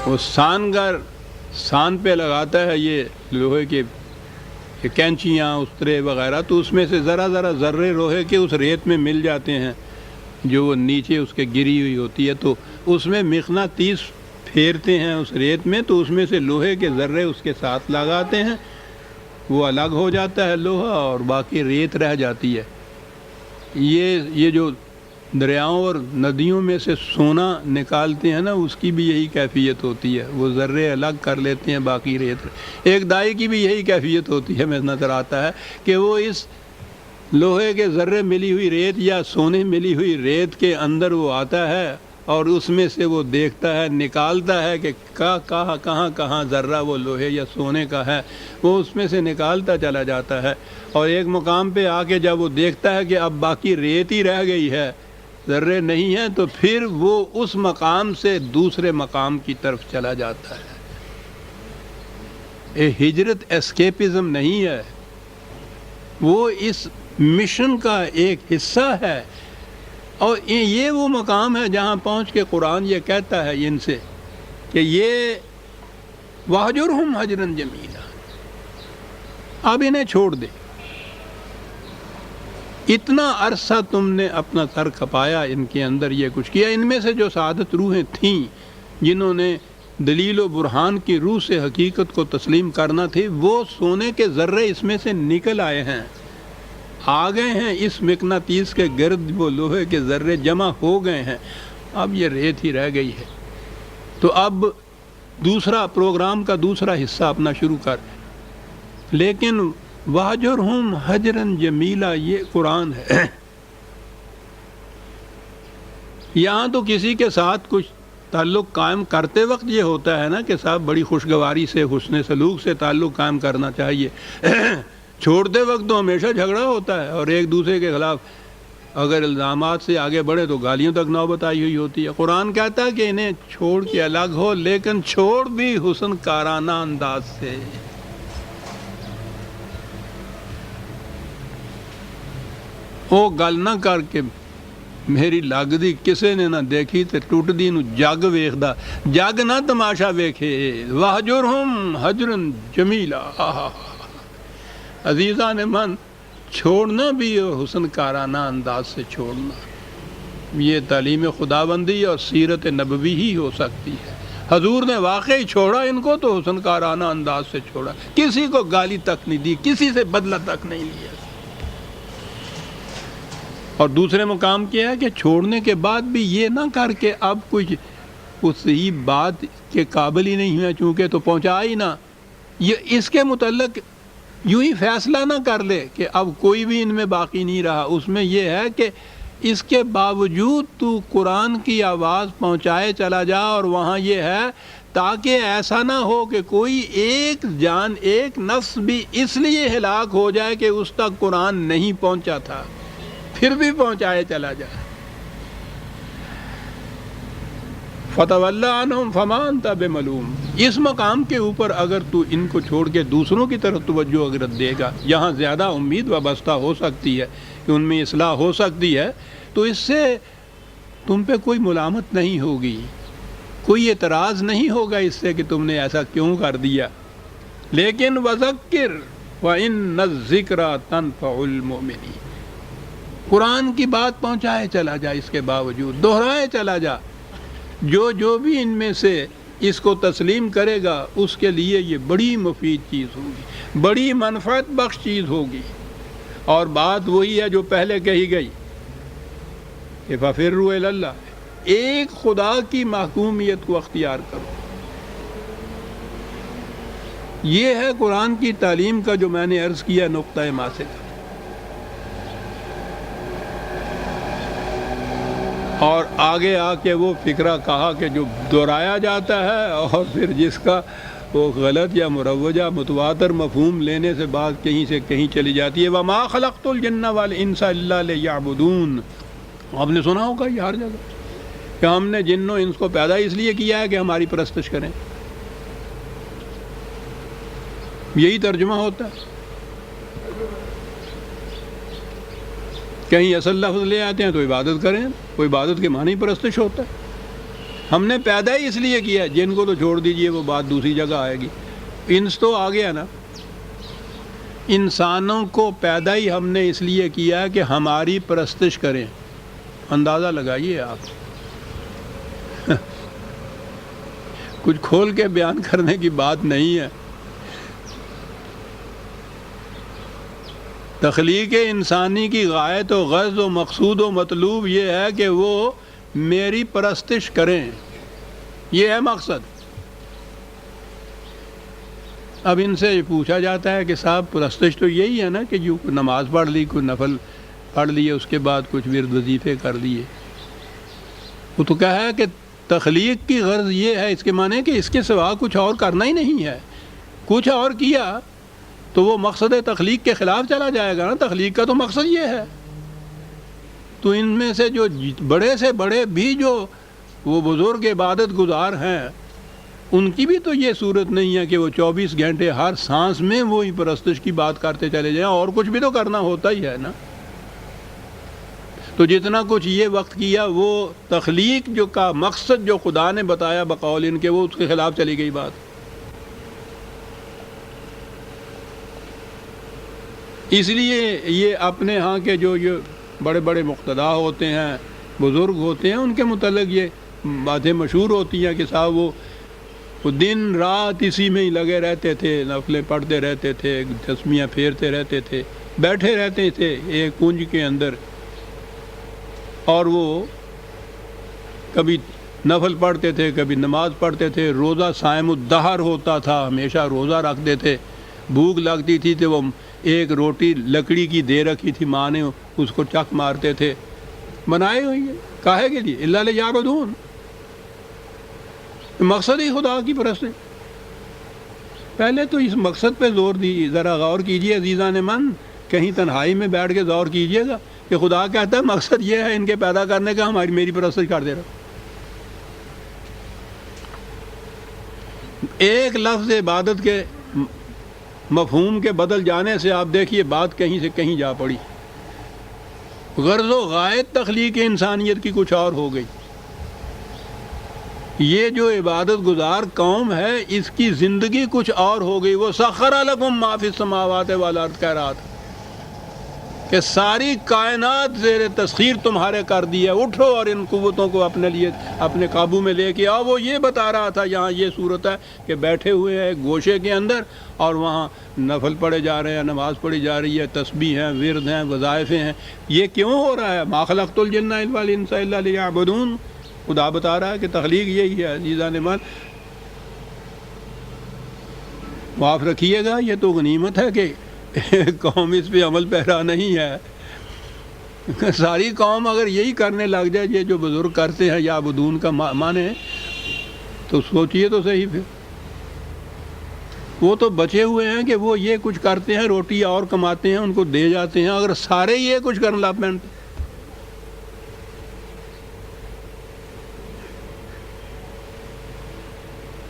وہ سان پہ لگاتا ہے یہ لوہے کے کینچیاں، استرے وغیرہ، تو اس میں سے ذرا ذرے لوہے کے اس ریت میں مل جاتے ہیں جو وہ نیچے اس کے گری ہوئی ہوتی ہے، تو اس میں مقناطیس پھیرتے ہیں اس ریت میں، تو اس میں سے لوہے کے ذرے اس کے ساتھ لگاتے ہیں، وہ الگ ہو جاتا ہے لوہا اور باقی ریت رہ جاتی ہے۔ یہ جو دریاؤں اور ندیوں میں سے سونا نکالتے ہیں نا، اس کی بھی یہی کیفیت ہوتی ہے، وہ ذرے الگ کر لیتے ہیں، باقی ریت۔ ایک دائی کی بھی یہی کیفیت ہوتی ہے، میں نظر آتا ہے کہ وہ اس لوہے کے ذرے ملی ہوئی ریت یا سونے ملی ہوئی ریت کے اندر وہ آتا ہے اور اس میں سے وہ دیکھتا ہے، نکالتا ہے کہ کہاں ذرہ وہ لوہے یا سونے کا ہے، وہ اس میں سے نکالتا چلا جاتا ہے، اور ایک مقام پہ آ کے جب وہ دیکھتا ہے کہ اب باقی ریت ہی رہ گئی ہے، ذرے نہیں ہیں، تو پھر وہ اس مقام سے دوسرے مقام کی طرف چلا جاتا ہے۔ ہجرت اسکیپزم نہیں ہے، وہ اس مشن کا ایک حصہ ہے، اور یہ وہ مقام ہے جہاں پہنچ کے قرآن یہ کہتا ہے ان سے کہ یہ وَاہْجُرْهُمْ هَجْرًا جَمِيلًا، اب انہیں چھوڑ دے، اتنا عرصہ تم نے اپنا سر کھپایا، ان کے اندر یہ کچھ کیا۔ ان میں سے جو سعادت روحیں تھیں جنہوں نے دلیل و برہان کی روح سے حقیقت کو تسلیم کرنا تھی، وہ سونے کے ذرے اس میں سے نکل آئے ہیں، آ گئے ہیں اس مقناطیس کے گرد، وہ لوہے کے ذرے جمع ہو گئے ہیں، اب یہ ریت ہی رہ گئی ہے۔ تو اب دوسرا پروگرام کا دوسرا حصہ اپنا شروع کر. لیکن واجرہم حجرن جمیلا یہ قرآن ہے. یہاں تو کسی کے ساتھ کچھ تعلق قائم کرتے وقت یہ ہوتا ہے نا کہ صاحب بڑی خوشگواری سے حسن سلوک سے تعلق قائم کرنا چاہیے. چھوڑتے وقت تو ہمیشہ جھگڑا ہوتا ہے اور ایک دوسرے کے خلاف اگر الزامات سے آگے بڑھے تو گالیوں تک نوبت آئی ہوئی ہوتی ہے. قرآن کہتا ہے کہ انہیں چھوڑ کے الگ ہو، لیکن چھوڑ بھی حسن کارانہ انداز سے. وہ گل نہ کر کے میری لگدی کسے نے نہ دیکھی تے ٹوٹ دی نو جگ ویکھدا، جگ نہ تماشا ویکھے. واہجرہم حجرن جمیلا. عزیزان من، چھوڑنا بھی اور حسن کارانہ انداز سے چھوڑنا، یہ تعلیم خداوندی اور سیرت نبوی ہی ہو سکتی ہے. حضور نے واقعی چھوڑا ان کو تو حسن کارانہ انداز سے چھوڑا، کسی کو گالی تک نہیں دی، کسی سے بدلہ تک نہیں لیا. اور دوسرے مقام کیا ہے کہ چھوڑنے کے بعد بھی یہ نہ کر کے اب کچھ اس ہی بات کے قابل ہی نہیں ہے چونکہ تو پہنچا ہی نہ، یہ اس کے متعلق یوں ہی فیصلہ نہ کر لے کہ اب کوئی بھی ان میں باقی نہیں رہا. اس میں یہ ہے کہ اس کے باوجود تو قرآن کی آواز پہنچائے چلا جا، اور وہاں یہ ہے تاکہ ایسا نہ ہو کہ کوئی ایک جان، ایک نفس بھی اس لیے ہلاک ہو جائے کہ اس تک قرآن نہیں پہنچا تھا، پھر بھی پہنچائے چلا جائے. فَتَوَلَّ عَنْهُمْ فَمَا أَنْتَ بِمَلُومٍ. اس مقام کے اوپر اگر تو ان کو چھوڑ کے دوسروں کی طرف توجہ اگر دے گا، یہاں زیادہ امید وابستہ ہو سکتی ہے کہ ان میں اصلاح ہو سکتی ہے، تو اس سے تم پہ کوئی ملامت نہیں ہوگی، کوئی اعتراض نہیں ہوگا اس سے کہ تم نے ایسا کیوں کر دیا. لیکن وَذَكِّرْ وَإِنَّ الذِّكْرَىٰ تَنفَعُ الْمُؤْمِنِينَ. قرآن کی بات پہنچائے چلا جا، اس کے باوجود دہرائے چلا جا. جو بھی ان میں سے اس کو تسلیم کرے گا اس کے لیے یہ بڑی مفید چیز ہوگی، بڑی منفعت بخش چیز ہوگی. اور بات وہی ہے جو پہلے کہی گئی کہ فَفِرُّوا إِلَى اللَّهِ، ایک خدا کی محکومیت کو اختیار کرو. یہ ہے قرآن کی تعلیم کا جو میں نے عرض کیا نقطۂ ماسک. اور آگے آ کے وہ فکرہ کہا کہ جو دہرایا جاتا ہے اور پھر جس کا وہ غلط یا مروجہ متواتر مفہوم لینے سے بات کہیں سے کہیں چلی جاتی ہے. وَمَا خَلَقْتُ الْجِنَّ وَالْإِنسَ إِلَّا لِيَعْبُدُونَ. آپ نے سنا ہوگا یہ ہر جگہ کہ ہم نے جن و انس کو پیدا اس لیے کیا ہے کہ ہماری پرستش کریں. یہی ترجمہ ہوتا ہے. کہیں اصل لفظ لے آتے ہیں تو عبادت کریں، وہ عبادت کے معنی پرستش ہوتا ہے. ہم نے پیدا ہی اس لیے کیا ہے، جن کو تو چھوڑ دیجئے، وہ بات دوسری جگہ آئے گی. انس تو آ گیا نا. انسانوں کو پیدا ہی ہم نے اس لیے کیا ہے کہ ہماری پرستش کریں. اندازہ لگائیے آپ. کچھ کھول کے بیان کرنے کی بات نہیں ہے. تخلیق انسانی کی غایت و غرض و مقصود و مطلوب یہ ہے کہ وہ میری پرستش کریں، یہ ہے مقصد. اب ان سے پوچھا جاتا ہے کہ صاحب پرستش تو یہی ہے نا کہ جو نماز پڑھ لی، کوئی نفل پڑھ لیے، اس کے بعد کچھ ورد وظیفے کر لیے. وہ تو کہا ہے کہ تخلیق کی غرض یہ ہے، اس کے معنی کہ اس کے سوا کچھ اور کرنا ہی نہیں ہے. کچھ اور کیا تو وہ مقصد تخلیق کے خلاف چلا جائے گا نا. تخلیق کا تو مقصد یہ ہے. تو ان میں سے جو بڑے سے بڑے بھی جو وہ بزرگ عبادت گزار ہیں، ان کی بھی تو یہ صورت نہیں ہے کہ وہ 24 گھنٹے ہر سانس میں وہی پرستش کی بات کرتے چلے جائیں، اور کچھ بھی تو کرنا ہوتا ہی ہے نا. تو جتنا کچھ یہ وقت کیا، وہ تخلیق جو کا مقصد جو خدا نے بتایا بقول ان کے، وہ اس کے خلاف چلی گئی بات. اس لیے یہ اپنے ہاں کے جو یہ بڑے بڑے مقتدا ہوتے ہیں، بزرگ ہوتے ہیں، ان کے متعلق یہ باتیں مشہور ہوتی ہیں کہ صاحب وہ دن رات اسی میں ہی لگے رہتے تھے، نفلیں پڑھتے رہتے تھے، تسمیاں پھیرتے رہتے تھے، بیٹھے رہتے تھے ایک کنج کے اندر. اور وہ کبھی نفل پڑھتے تھے، کبھی نماز پڑھتے تھے، روزہ صائم الدہر ہوتا تھا، ہمیشہ روزہ رکھتے تھے، بھوک لگتی تھی تو وہ ایک روٹی لکڑی کی دے رکھی تھی ماں نے، اس کو چک مارتے تھے. بنائے ہوئی ہے کاہے کے لیے؟ الا لیعبدون، مقصد ہی خدا کی پرست ہے. پہلے تو اس مقصد پہ زور دی، ذرا غور کیجئے عزیزان من، کہیں تنہائی میں بیٹھ کے غور کیجئے گا کہ خدا کہتا ہے مقصد یہ ہے ان کے پیدا کرنے کا، میری پرستش کر دے رہا. ایک لفظ عبادت کے مفہوم کے بدل جانے سے آپ دیکھیے بات کہیں سے کہیں جا پڑی. غرض و غایت تخلیق انسانیت کی کچھ اور ہو گئی. یہ جو عبادت گزار قوم ہے اس کی زندگی کچھ اور ہو گئی. وہ سخر لکم ما فی السماوات والارض کہہ رہا تھا کہ ساری کائنات زیر تسخیر تمہارے کر دی ہے، اٹھو اور ان قوتوں کو اپنے لیے اپنے قابو میں لے کے آؤ. وہ یہ بتا رہا تھا یہاں یہ صورت ہے کہ بیٹھے ہوئے ہیں ایک گوشے کے اندر اور وہاں نفل پڑھے جا رہے ہیں، نماز پڑھی جا رہی ہے، تسبیح ہیں، ورد ہیں، وظائف ہیں. یہ کیوں ہو رہا ہے؟ ما خلقت الجن والانس الا لیعبدون. خدا بتا رہا ہے کہ تخلیق یہی ہے. عزیزان من معاف رکھیے گا، یہ تو غنیمت ہے کہ قوم اس پہ عمل پیرا نہیں ہے. ساری قوم اگر یہی کرنے لگ جائے یہ جو بزرگ کرتے ہیں یا بدون کا معنی تو سوچئے تو صحیح. پھر وہ تو بچے ہوئے ہیں کہ وہ یہ کچھ کرتے ہیں، روٹی اور کماتے ہیں، ان کو دے جاتے ہیں. اگر سارے یہ کچھ کرنے لگ پیں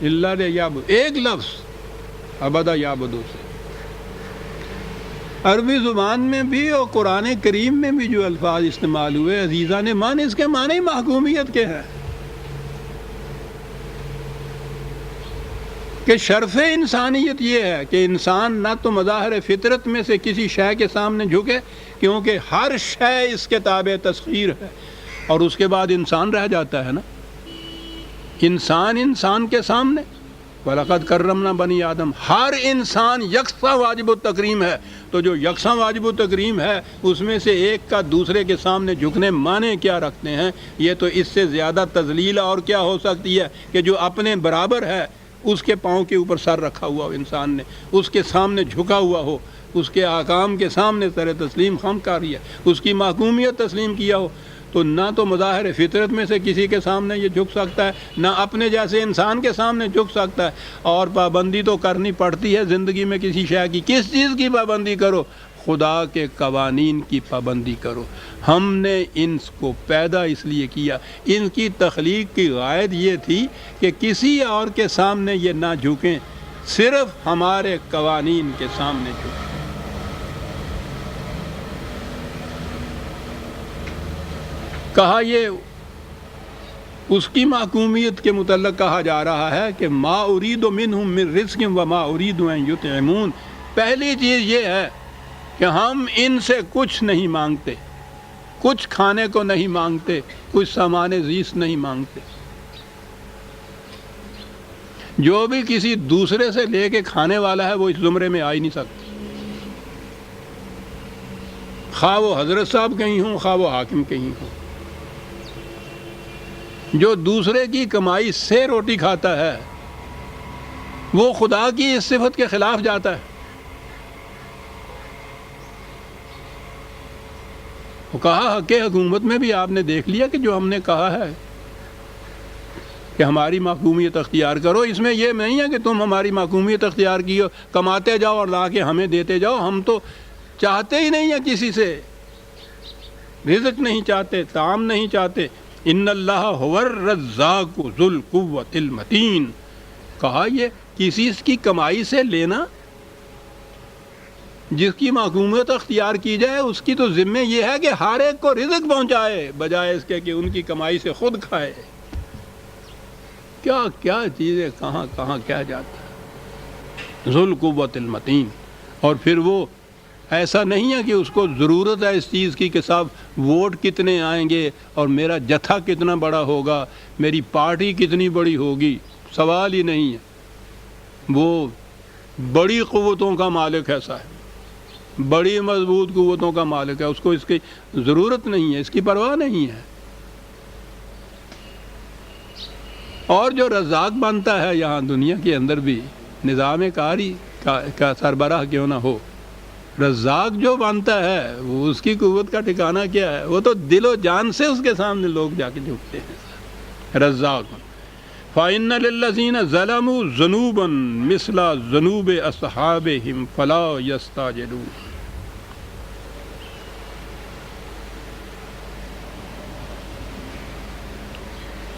اللہ نے ایک لفظ ابدا یعبدو سے عربی زبان میں بھی اور قرآن کریم میں بھی جو الفاظ استعمال ہوئے عزیزان مان، اس کے معنی محکومیت کے ہیں کہ شرف انسانیت یہ ہے کہ انسان نہ تو مظاہر فطرت میں سے کسی شے کے سامنے جھکے، کیونکہ ہر شے اس کے تابع تسخیر ہے، اور اس کے بعد انسان رہ جاتا ہے نا. انسان کے سامنے وَلَقَدْ كَرَّمْنَا بَنِي آدم، ہر انسان یکساں واجب التکریم ہے. تو جو یکساں واجب التکریم ہے اس میں سے ایک کا دوسرے کے سامنے جھکنے معنی کیا رکھتے ہیں؟ یہ تو اس سے زیادہ تذلیل اور کیا ہو سکتی ہے کہ جو اپنے برابر ہے اس کے پاؤں کے اوپر سر رکھا ہوا ہو، انسان نے اس کے سامنے جھکا ہوا ہو، اس کے احکام کے سامنے سر تسلیم خم کاری ہے، اس کی محکومیت تسلیم کیا ہو. تو نہ تو مظاہر فطرت میں سے کسی کے سامنے یہ جھک سکتا ہے، نہ اپنے جیسے انسان کے سامنے جھک سکتا ہے. اور پابندی تو کرنی پڑتی ہے زندگی میں کسی شے کی. کس چیز کی پابندی کرو؟ خدا کے قوانین کی پابندی کرو. ہم نے ان کو پیدا اس لیے کیا، ان کی تخلیق کی غایت یہ تھی کہ کسی اور کے سامنے یہ نہ جھکیں، صرف ہمارے قوانین کے سامنے جھکیں. کہا یہ اس کی محکومیت کے متعلق کہا جا رہا ہے کہ ما ارید منہم من رزق وما ارید ان یطعمون. پہلی چیز یہ ہے کہ ہم ان سے کچھ نہیں مانگتے، کچھ کھانے کو نہیں مانگتے، کچھ سامان زیست نہیں مانگتے. جو بھی کسی دوسرے سے لے کے کھانے والا ہے وہ اس زمرے میں آ ہی نہیں سکتا، خواہ وہ حضرت صاحب کہیں ہوں، خواہ وہ حاکم کہیں ہوں. جو دوسرے کی کمائی سے روٹی کھاتا ہے وہ خدا کی اس صفت کے خلاف جاتا ہے. وہ کہا حق حکومت میں بھی آپ نے دیکھ لیا کہ جو ہم نے کہا ہے کہ ہماری محکومیت اختیار کرو، اس میں یہ نہیں ہے کہ تم ہماری محکومیت اختیار کیو، کماتے جاؤ اور لا کے ہمیں دیتے جاؤ. ہم تو چاہتے ہی نہیں ہیں کسی سے، رزق نہیں چاہتے، طعام نہیں چاہتے. ان اللہ هو الرزاق ذو القوۃ المتین. کہا یہ کسی کی کمائی سے لینا، جس کی محکومیت اختیار کی جائے اس کی تو ذمہ یہ ہے کہ ہر ایک کو رزق پہنچائے، بجائے اس کے کہ ان کی کمائی سے خود کھائے. کیا کیا چیزیں کہاں کہاں کیا جاتا ہے. ذو القوۃ المتین. اور پھر وہ ایسا نہیں ہے کہ اس کو ضرورت ہے اس چیز کی کہ صاحب ووٹ کتنے آئیں گے اور میرا جتھا کتنا بڑا ہوگا، میری پارٹی کتنی بڑی ہوگی. سوال ہی نہیں ہے. وہ بڑی قوتوں کا مالک ایسا ہے، بڑی مضبوط قوتوں کا مالک ہے، اس کو اس کی ضرورت نہیں ہے، اس کی پرواہ نہیں ہے. اور جو رزاق بنتا ہے یہاں دنیا کے اندر بھی نظام کاری کا سربراہ کیوں نہ ہو، رزاق جو بنتا ہے وہ اس کی قوت کا ٹھکانہ کیا ہے؟ وہ تو دل و جان سے اس کے سامنے لوگ جا کے جھکتے ہیں۔ رزاق فَإِنَّ لِلَّذِينَ ظَلَمُوا ذُنُوبًا مِثْلَ ذُنُوبِ أَصْحَابِهِمْ فَلَا يَسْتَعْجِلُونَ۔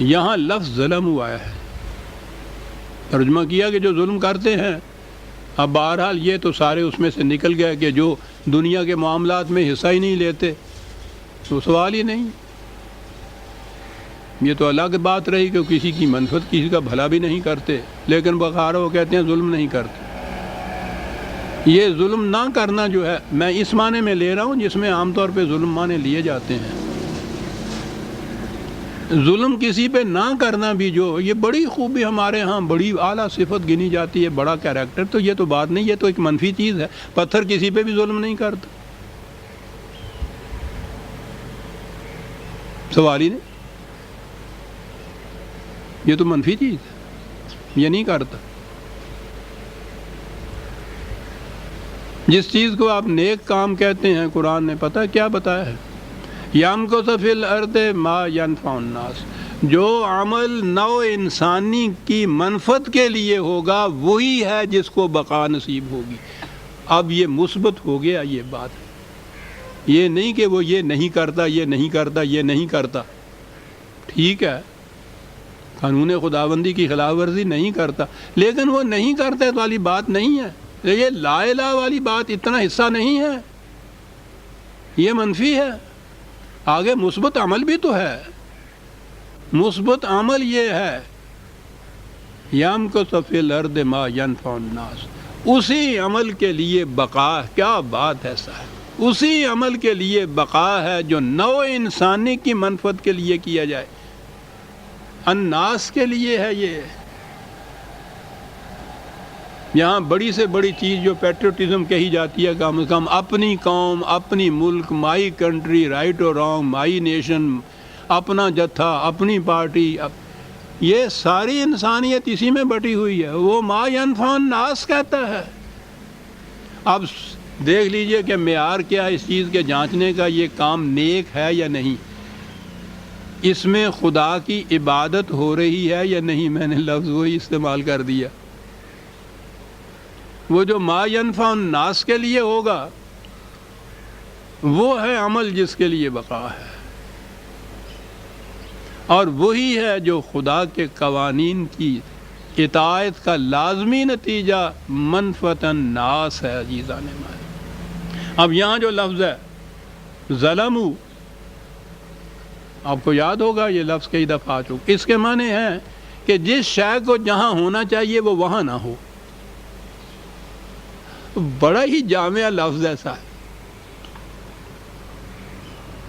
یہاں لفظ ظلم آیا ہے، ترجمہ کیا کہ جو ظلم کرتے ہیں۔ اب بہرحال یہ تو سارے اس میں سے نکل گئے کہ جو دنیا کے معاملات میں حصہ ہی نہیں لیتے، تو سوال ہی نہیں، یہ تو الگ بات رہی کہ کسی کی منفعت، کسی کا بھلا بھی نہیں کرتے، لیکن بخار وہ کہتے ہیں ظلم نہیں کرتے۔ یہ ظلم نہ کرنا جو ہے، میں اس معنی میں لے رہا ہوں جس میں عام طور پہ ظلم معنی لیے جاتے ہیں۔ ظلم کسی پہ نہ کرنا بھی جو یہ بڑی خوبی ہمارے ہاں بڑی اعلیٰ صفت گنی جاتی ہے، بڑا کیریکٹر، تو یہ تو بات نہیں، یہ تو ایک منفی چیز ہے۔ پتھر کسی پہ بھی ظلم نہیں کرتا، سوال ہی نہیں، یہ تو منفی چیز ہے، یہ نہیں کرتا۔ جس چیز کو آپ نیک کام کہتے ہیں، قرآن نے پتہ کیا بتایا ہے؟ یَمْکُثُ فِی الْأَرْضِ مَا يَنْفَعُ النَّاسَ، جو عمل نوع انسانی کی منفعت کے لیے ہوگا وہی ہے جس کو بقا نصیب ہوگی۔ اب یہ مثبت ہو گیا، یہ بات یہ نہیں کہ وہ یہ نہیں کرتا، یہ نہیں کرتا، یہ نہیں کرتا، ٹھیک ہے، قانون خداوندی کی خلاف ورزی نہیں کرتا، لیکن وہ نہیں کرتا والی بات نہیں ہے، یہ لا الہ والی بات اتنا حصہ نہیں ہے، یہ منفی ہے۔ آگے مثبت عمل بھی تو ہے، مثبت عمل یہ ہے یَمْکُثُ فِی الْأَرْضِ مَا يَنْفَعُ النَّاسَ، اسی عمل کے لیے بقا، کیا بات ہے صاحب، اسی عمل کے لیے بقا ہے جو نوع انسانی کی منفعت کے لیے کیا جائے، الناس کے لیے ہے۔ یہ یہاں بڑی سے بڑی چیز جو پیٹریوٹزم کہی جاتی ہے، کم از کم اپنی قوم، اپنی ملک، مائی کنٹری، رائٹ اور رانگ، مائی نیشن، اپنا جتھا، اپنی پارٹی، یہ ساری انسانیت اسی میں بٹی ہوئی ہے۔ وہ ما ینفع الناس کہتا ہے۔ اب دیکھ لیجئے کہ معیار کیا ہے اس چیز کے جانچنے کا، یہ کام نیک ہے یا نہیں، اس میں خدا کی عبادت ہو رہی ہے یا نہیں۔ میں نے لفظ وہی استعمال کر دیا، وہ جو ما ینفع الناس کے لیے ہوگا وہ ہے عمل جس کے لیے بقا ہے، اور وہی ہے جو خدا کے قوانین کی اطاعت کا لازمی نتیجہ منفعت الناس ہے۔ عزیزان مائی، اب یہاں جو لفظ ہے ظلموا، آپ کو یاد ہوگا یہ لفظ کئی دفعہ آ چکا، اس کے معنی ہے کہ جس شے کو جہاں ہونا چاہیے وہ وہاں نہ ہو۔ بڑا ہی جامع لفظ ایسا ہے،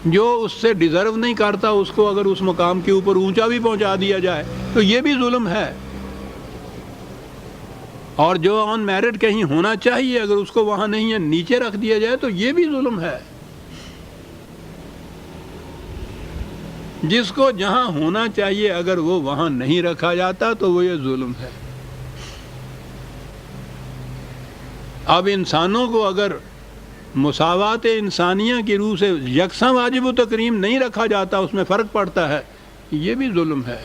جو اس سے ڈیزرو نہیں کرتا اس کو اگر اس مقام کے اوپر اونچا بھی پہنچا دیا جائے تو یہ بھی ظلم ہے، اور جو آن میرٹ کہیں ہونا چاہیے اگر اس کو وہاں نہیں ہے نیچے رکھ دیا جائے تو یہ بھی ظلم ہے۔ جس کو جہاں ہونا چاہیے اگر وہ وہاں نہیں رکھا جاتا تو وہ یہ ظلم ہے۔ اب انسانوں کو اگر مساوات انسانیہ کی روح سے یکساں واجب و تکریم نہیں رکھا جاتا، اس میں فرق پڑتا ہے، یہ بھی ظلم ہے۔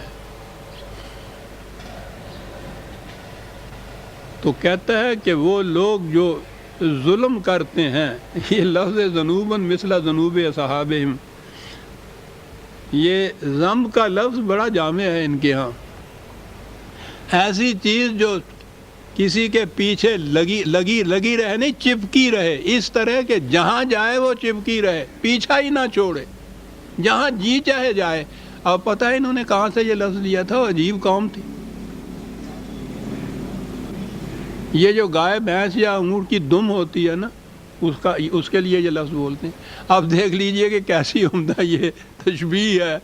تو کہتا ہے کہ وہ لوگ جو ظلم کرتے ہیں، یہ لفظ ذنوباً مثل ذنوب اصحابہم، یہ ذنب کا لفظ بڑا جامع ہے ان کے ہاں، ایسی چیز جو کسی کے پیچھے لگی رہے، نہیں چپکی رہے، اس طرح کہ جہاں جائے وہ چپکی رہے، پیچھا ہی نہ چھوڑے، جہاں جی چاہے جائے۔ اب پتہ ہے انہوں نے کہاں سے یہ لفظ لیا تھا، عجیب قوم تھی۔ یہ جو گائے بھینس یا اونٹ کی دم ہوتی ہے نا، اس کے لیے یہ لفظ بولتے ہیں۔ اب دیکھ لیجئے کہ کیسی عمدہ یہ تشبیہ ہے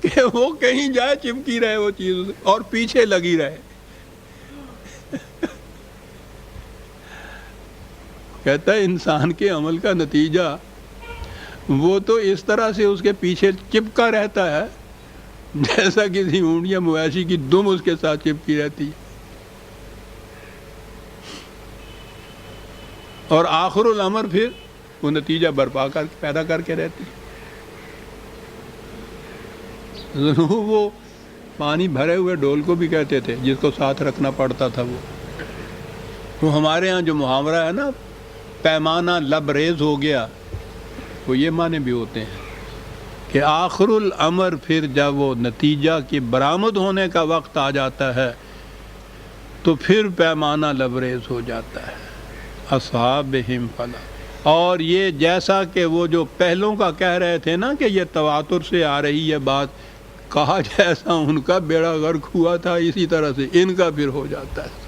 کہ وہ کہیں جائے چپکی رہے وہ چیز اور پیچھے لگی رہے۔ کہتا ہے انسان کے عمل کا نتیجہ وہ تو اس طرح سے اس کے پیچھے چپکا رہتا ہے، جیسا کسی اونٹ یا مویشی کی دم اس کے ساتھ چپکی رہتی ہے. اور آخر الامر پھر وہ نتیجہ برپا کر پیدا کر کے رہتی ہے. ضرور وہ پانی بھرے ہوئے ڈول کو بھی کہتے تھے جس کو ساتھ رکھنا پڑتا تھا. وہ ہمارے ہاں جو محاورہ ہے نا پیمانہ لبریز ہو گیا، وہ یہ معنی بھی ہوتے ہیں کہ آخر الامر پھر جب وہ نتیجہ کی برآمد ہونے کا وقت آ جاتا ہے تو پھر پیمانہ لبریز ہو جاتا ہے. اصحابہم فلا، اور یہ جیسا کہ وہ جو پہلوں کا کہہ رہے تھے نا کہ یہ تواتر سے آ رہی ہے بات، کہا جیسا ان کا بیڑا غرق ہوا تھا اسی طرح سے ان کا پھر ہو جاتا ہے.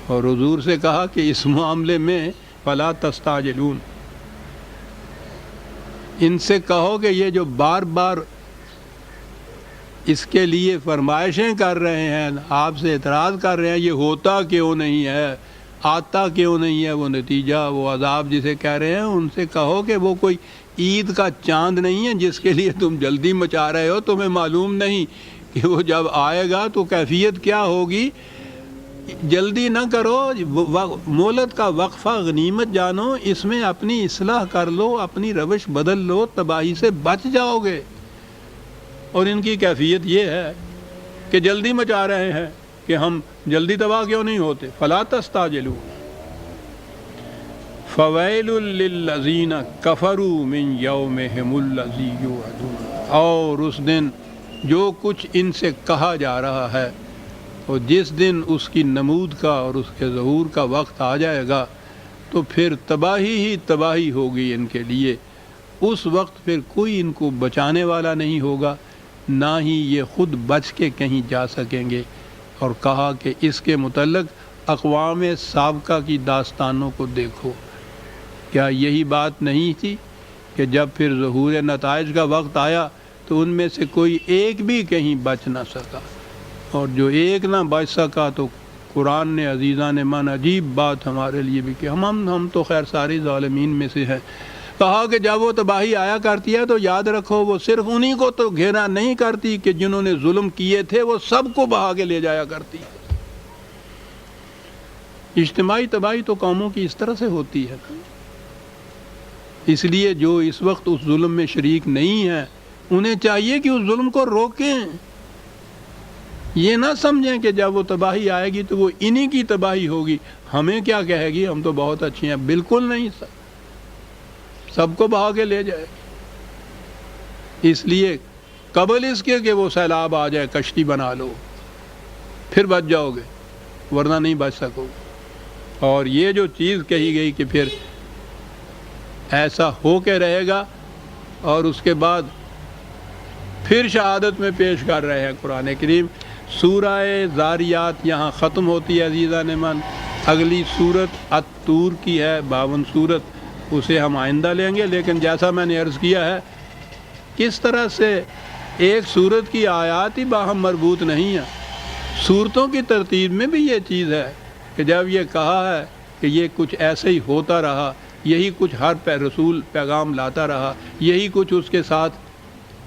اور حضور سے کہا کہ اس معاملے میں فلا تستعجلون، ان سے کہو کہ یہ جو بار بار اس کے لیے فرمائشیں کر رہے ہیں، آپ سے اعتراض کر رہے ہیں، یہ ہوتا کیوں نہیں ہے، آتا کیوں نہیں ہے وہ نتیجہ، وہ عذاب جسے کہہ رہے ہیں، ان سے کہو کہ وہ کوئی عید کا چاند نہیں ہے جس کے لیے تم جلدی مچا رہے ہو. تمہیں معلوم نہیں کہ وہ جب آئے گا تو کیفیت کیا ہوگی. جلدی نہ کرو، مہلت کا وقفہ غنیمت جانو، اس میں اپنی اصلاح کر لو، اپنی روش بدل لو، تباہی سے بچ جاؤ گے. اور ان کی کیفیت یہ ہے کہ جلدی مچا رہے ہیں کہ ہم جلدی تباہ کیوں نہیں ہوتے. فلا تستعجلوا فویل للذین کفروا من یومہم الذی یوعدون، اور اس دن جو کچھ ان سے کہا جا رہا ہے، اور جس دن اس کی نمود کا اور اس کے ظہور کا وقت آ جائے گا تو پھر تباہی ہی تباہی ہوگی ان کے لیے. اس وقت پھر کوئی ان کو بچانے والا نہیں ہوگا، نہ ہی یہ خود بچ کے کہیں جا سکیں گے. اور کہا کہ اس کے متعلق اقوام سابقہ کی داستانوں کو دیکھو، کیا یہی بات نہیں تھی کہ جب پھر ظہور نتائج کا وقت آیا تو ان میں سے کوئی ایک بھی کہیں بچ نہ سکا، اور جو ایک نہ بچ سکا تو قرآن نے عزیزان من عجیب بات ہمارے لیے بھی کہ ہم تو خیر ساری ظالمین میں سے ہیں. کہا کہ جب وہ تباہی آیا کرتی ہے تو یاد رکھو وہ صرف انہی کو تو گھیرا نہیں کرتی کہ جنہوں نے ظلم کیے تھے، وہ سب کو بہا کے لے جایا کرتی. اجتماعی تباہی تو قوموں کی اس طرح سے ہوتی ہے. اس لیے جو اس وقت اس ظلم میں شریک نہیں ہیں انہیں چاہیے کہ اس ظلم کو روکیں. یہ نہ سمجھیں کہ جب وہ تباہی آئے گی تو وہ انہی کی تباہی ہوگی، ہمیں کیا کہے گی، ہم تو بہت اچھے ہیں. بالکل نہیں، سب کو بہا کے لے جائے. اس لیے قبل اس کے کہ وہ سیلاب آ جائے کشتی بنا لو، پھر بچ جاؤ گے، ورنہ نہیں بچ سکو گے. اور یہ جو چیز کہی گئی کہ پھر ایسا ہو کے رہے گا، اور اس کے بعد پھر شہادت میں پیش کر رہے ہیں قرآن کریم. سورہ ذاریات یہاں ختم ہوتی ہے عزیزان من. اگلی صورت الطور کی ہے 52 صورت، اسے ہم آئندہ لیں گے. لیکن جیسا میں نے عرض کیا ہے کس طرح سے ایک صورت کی آیات ہی باہم مربوط نہیں ہیں، صورتوں کی ترتیب میں بھی یہ چیز ہے کہ جب یہ کہا ہے کہ یہ کچھ ایسے ہی ہوتا رہا، یہی کچھ ہر رسول پیغام لاتا رہا، یہی کچھ اس کے ساتھ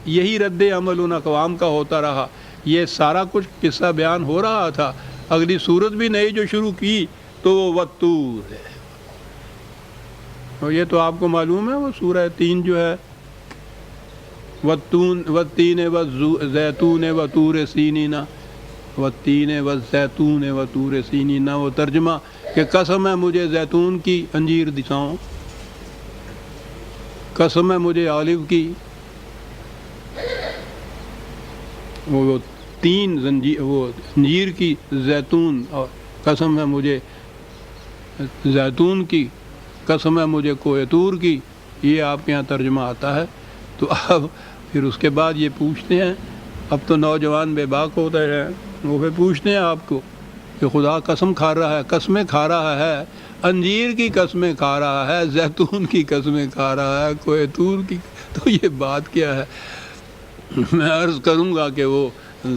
یہی رد عمل ان اقوام کا ہوتا رہا، یہ سارا کچھ قصہ بیان ہو رہا تھا. اگلی صورت بھی نئی جو شروع کی تو وہ والطور ہے. اور یہ تو آپ کو معلوم ہے وہ سورہ 3 جو ہے والتین والزیتون وطور سینین، والتین والزیتون وطور سینین، وہ ترجمہ کہ قسم ہے مجھے زیتون کی انجیر دکھاؤں، قسم ہے مجھے آلیو کی. وہ تین وہ انجیر کی، زیتون، اور قسم ہے مجھے زیتون کی، قسم ہے مجھے کوہ طور کی. یہ آپ کے یہاں ترجمہ آتا ہے. تو اب پھر اس کے بعد یہ پوچھتے ہیں، اب تو نوجوان بے باک ہوتے ہیں، وہ پھر پوچھتے ہیں آپ کو کہ خدا قسم کھا رہا ہے، قسمیں کھا رہا ہے، انجیر کی قسمیں کھا رہا ہے، زیتون کی قسمیں کھا رہا ہے، کوہ طور کی، تو یہ بات کیا ہے؟ میں عرض کروں گا کہ وہ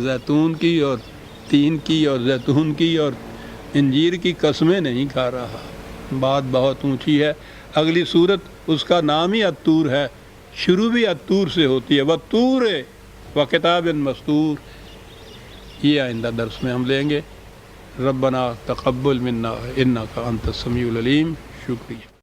زیتون کی اور تین کی اور زیتون کی اور انجیر کی قسمیں نہیں کھا رہا. بات بہت اونچی ہے. اگلی صورت اس کا نام ہی الطور ہے، شروع بھی الطور سے ہوتی ہے. والطور و کتاب مستور، یہ آئندہ درس میں ہم لیں گے۔ ربنا تقبل منا انک انت السمیع العلیم۔ شکریہ۔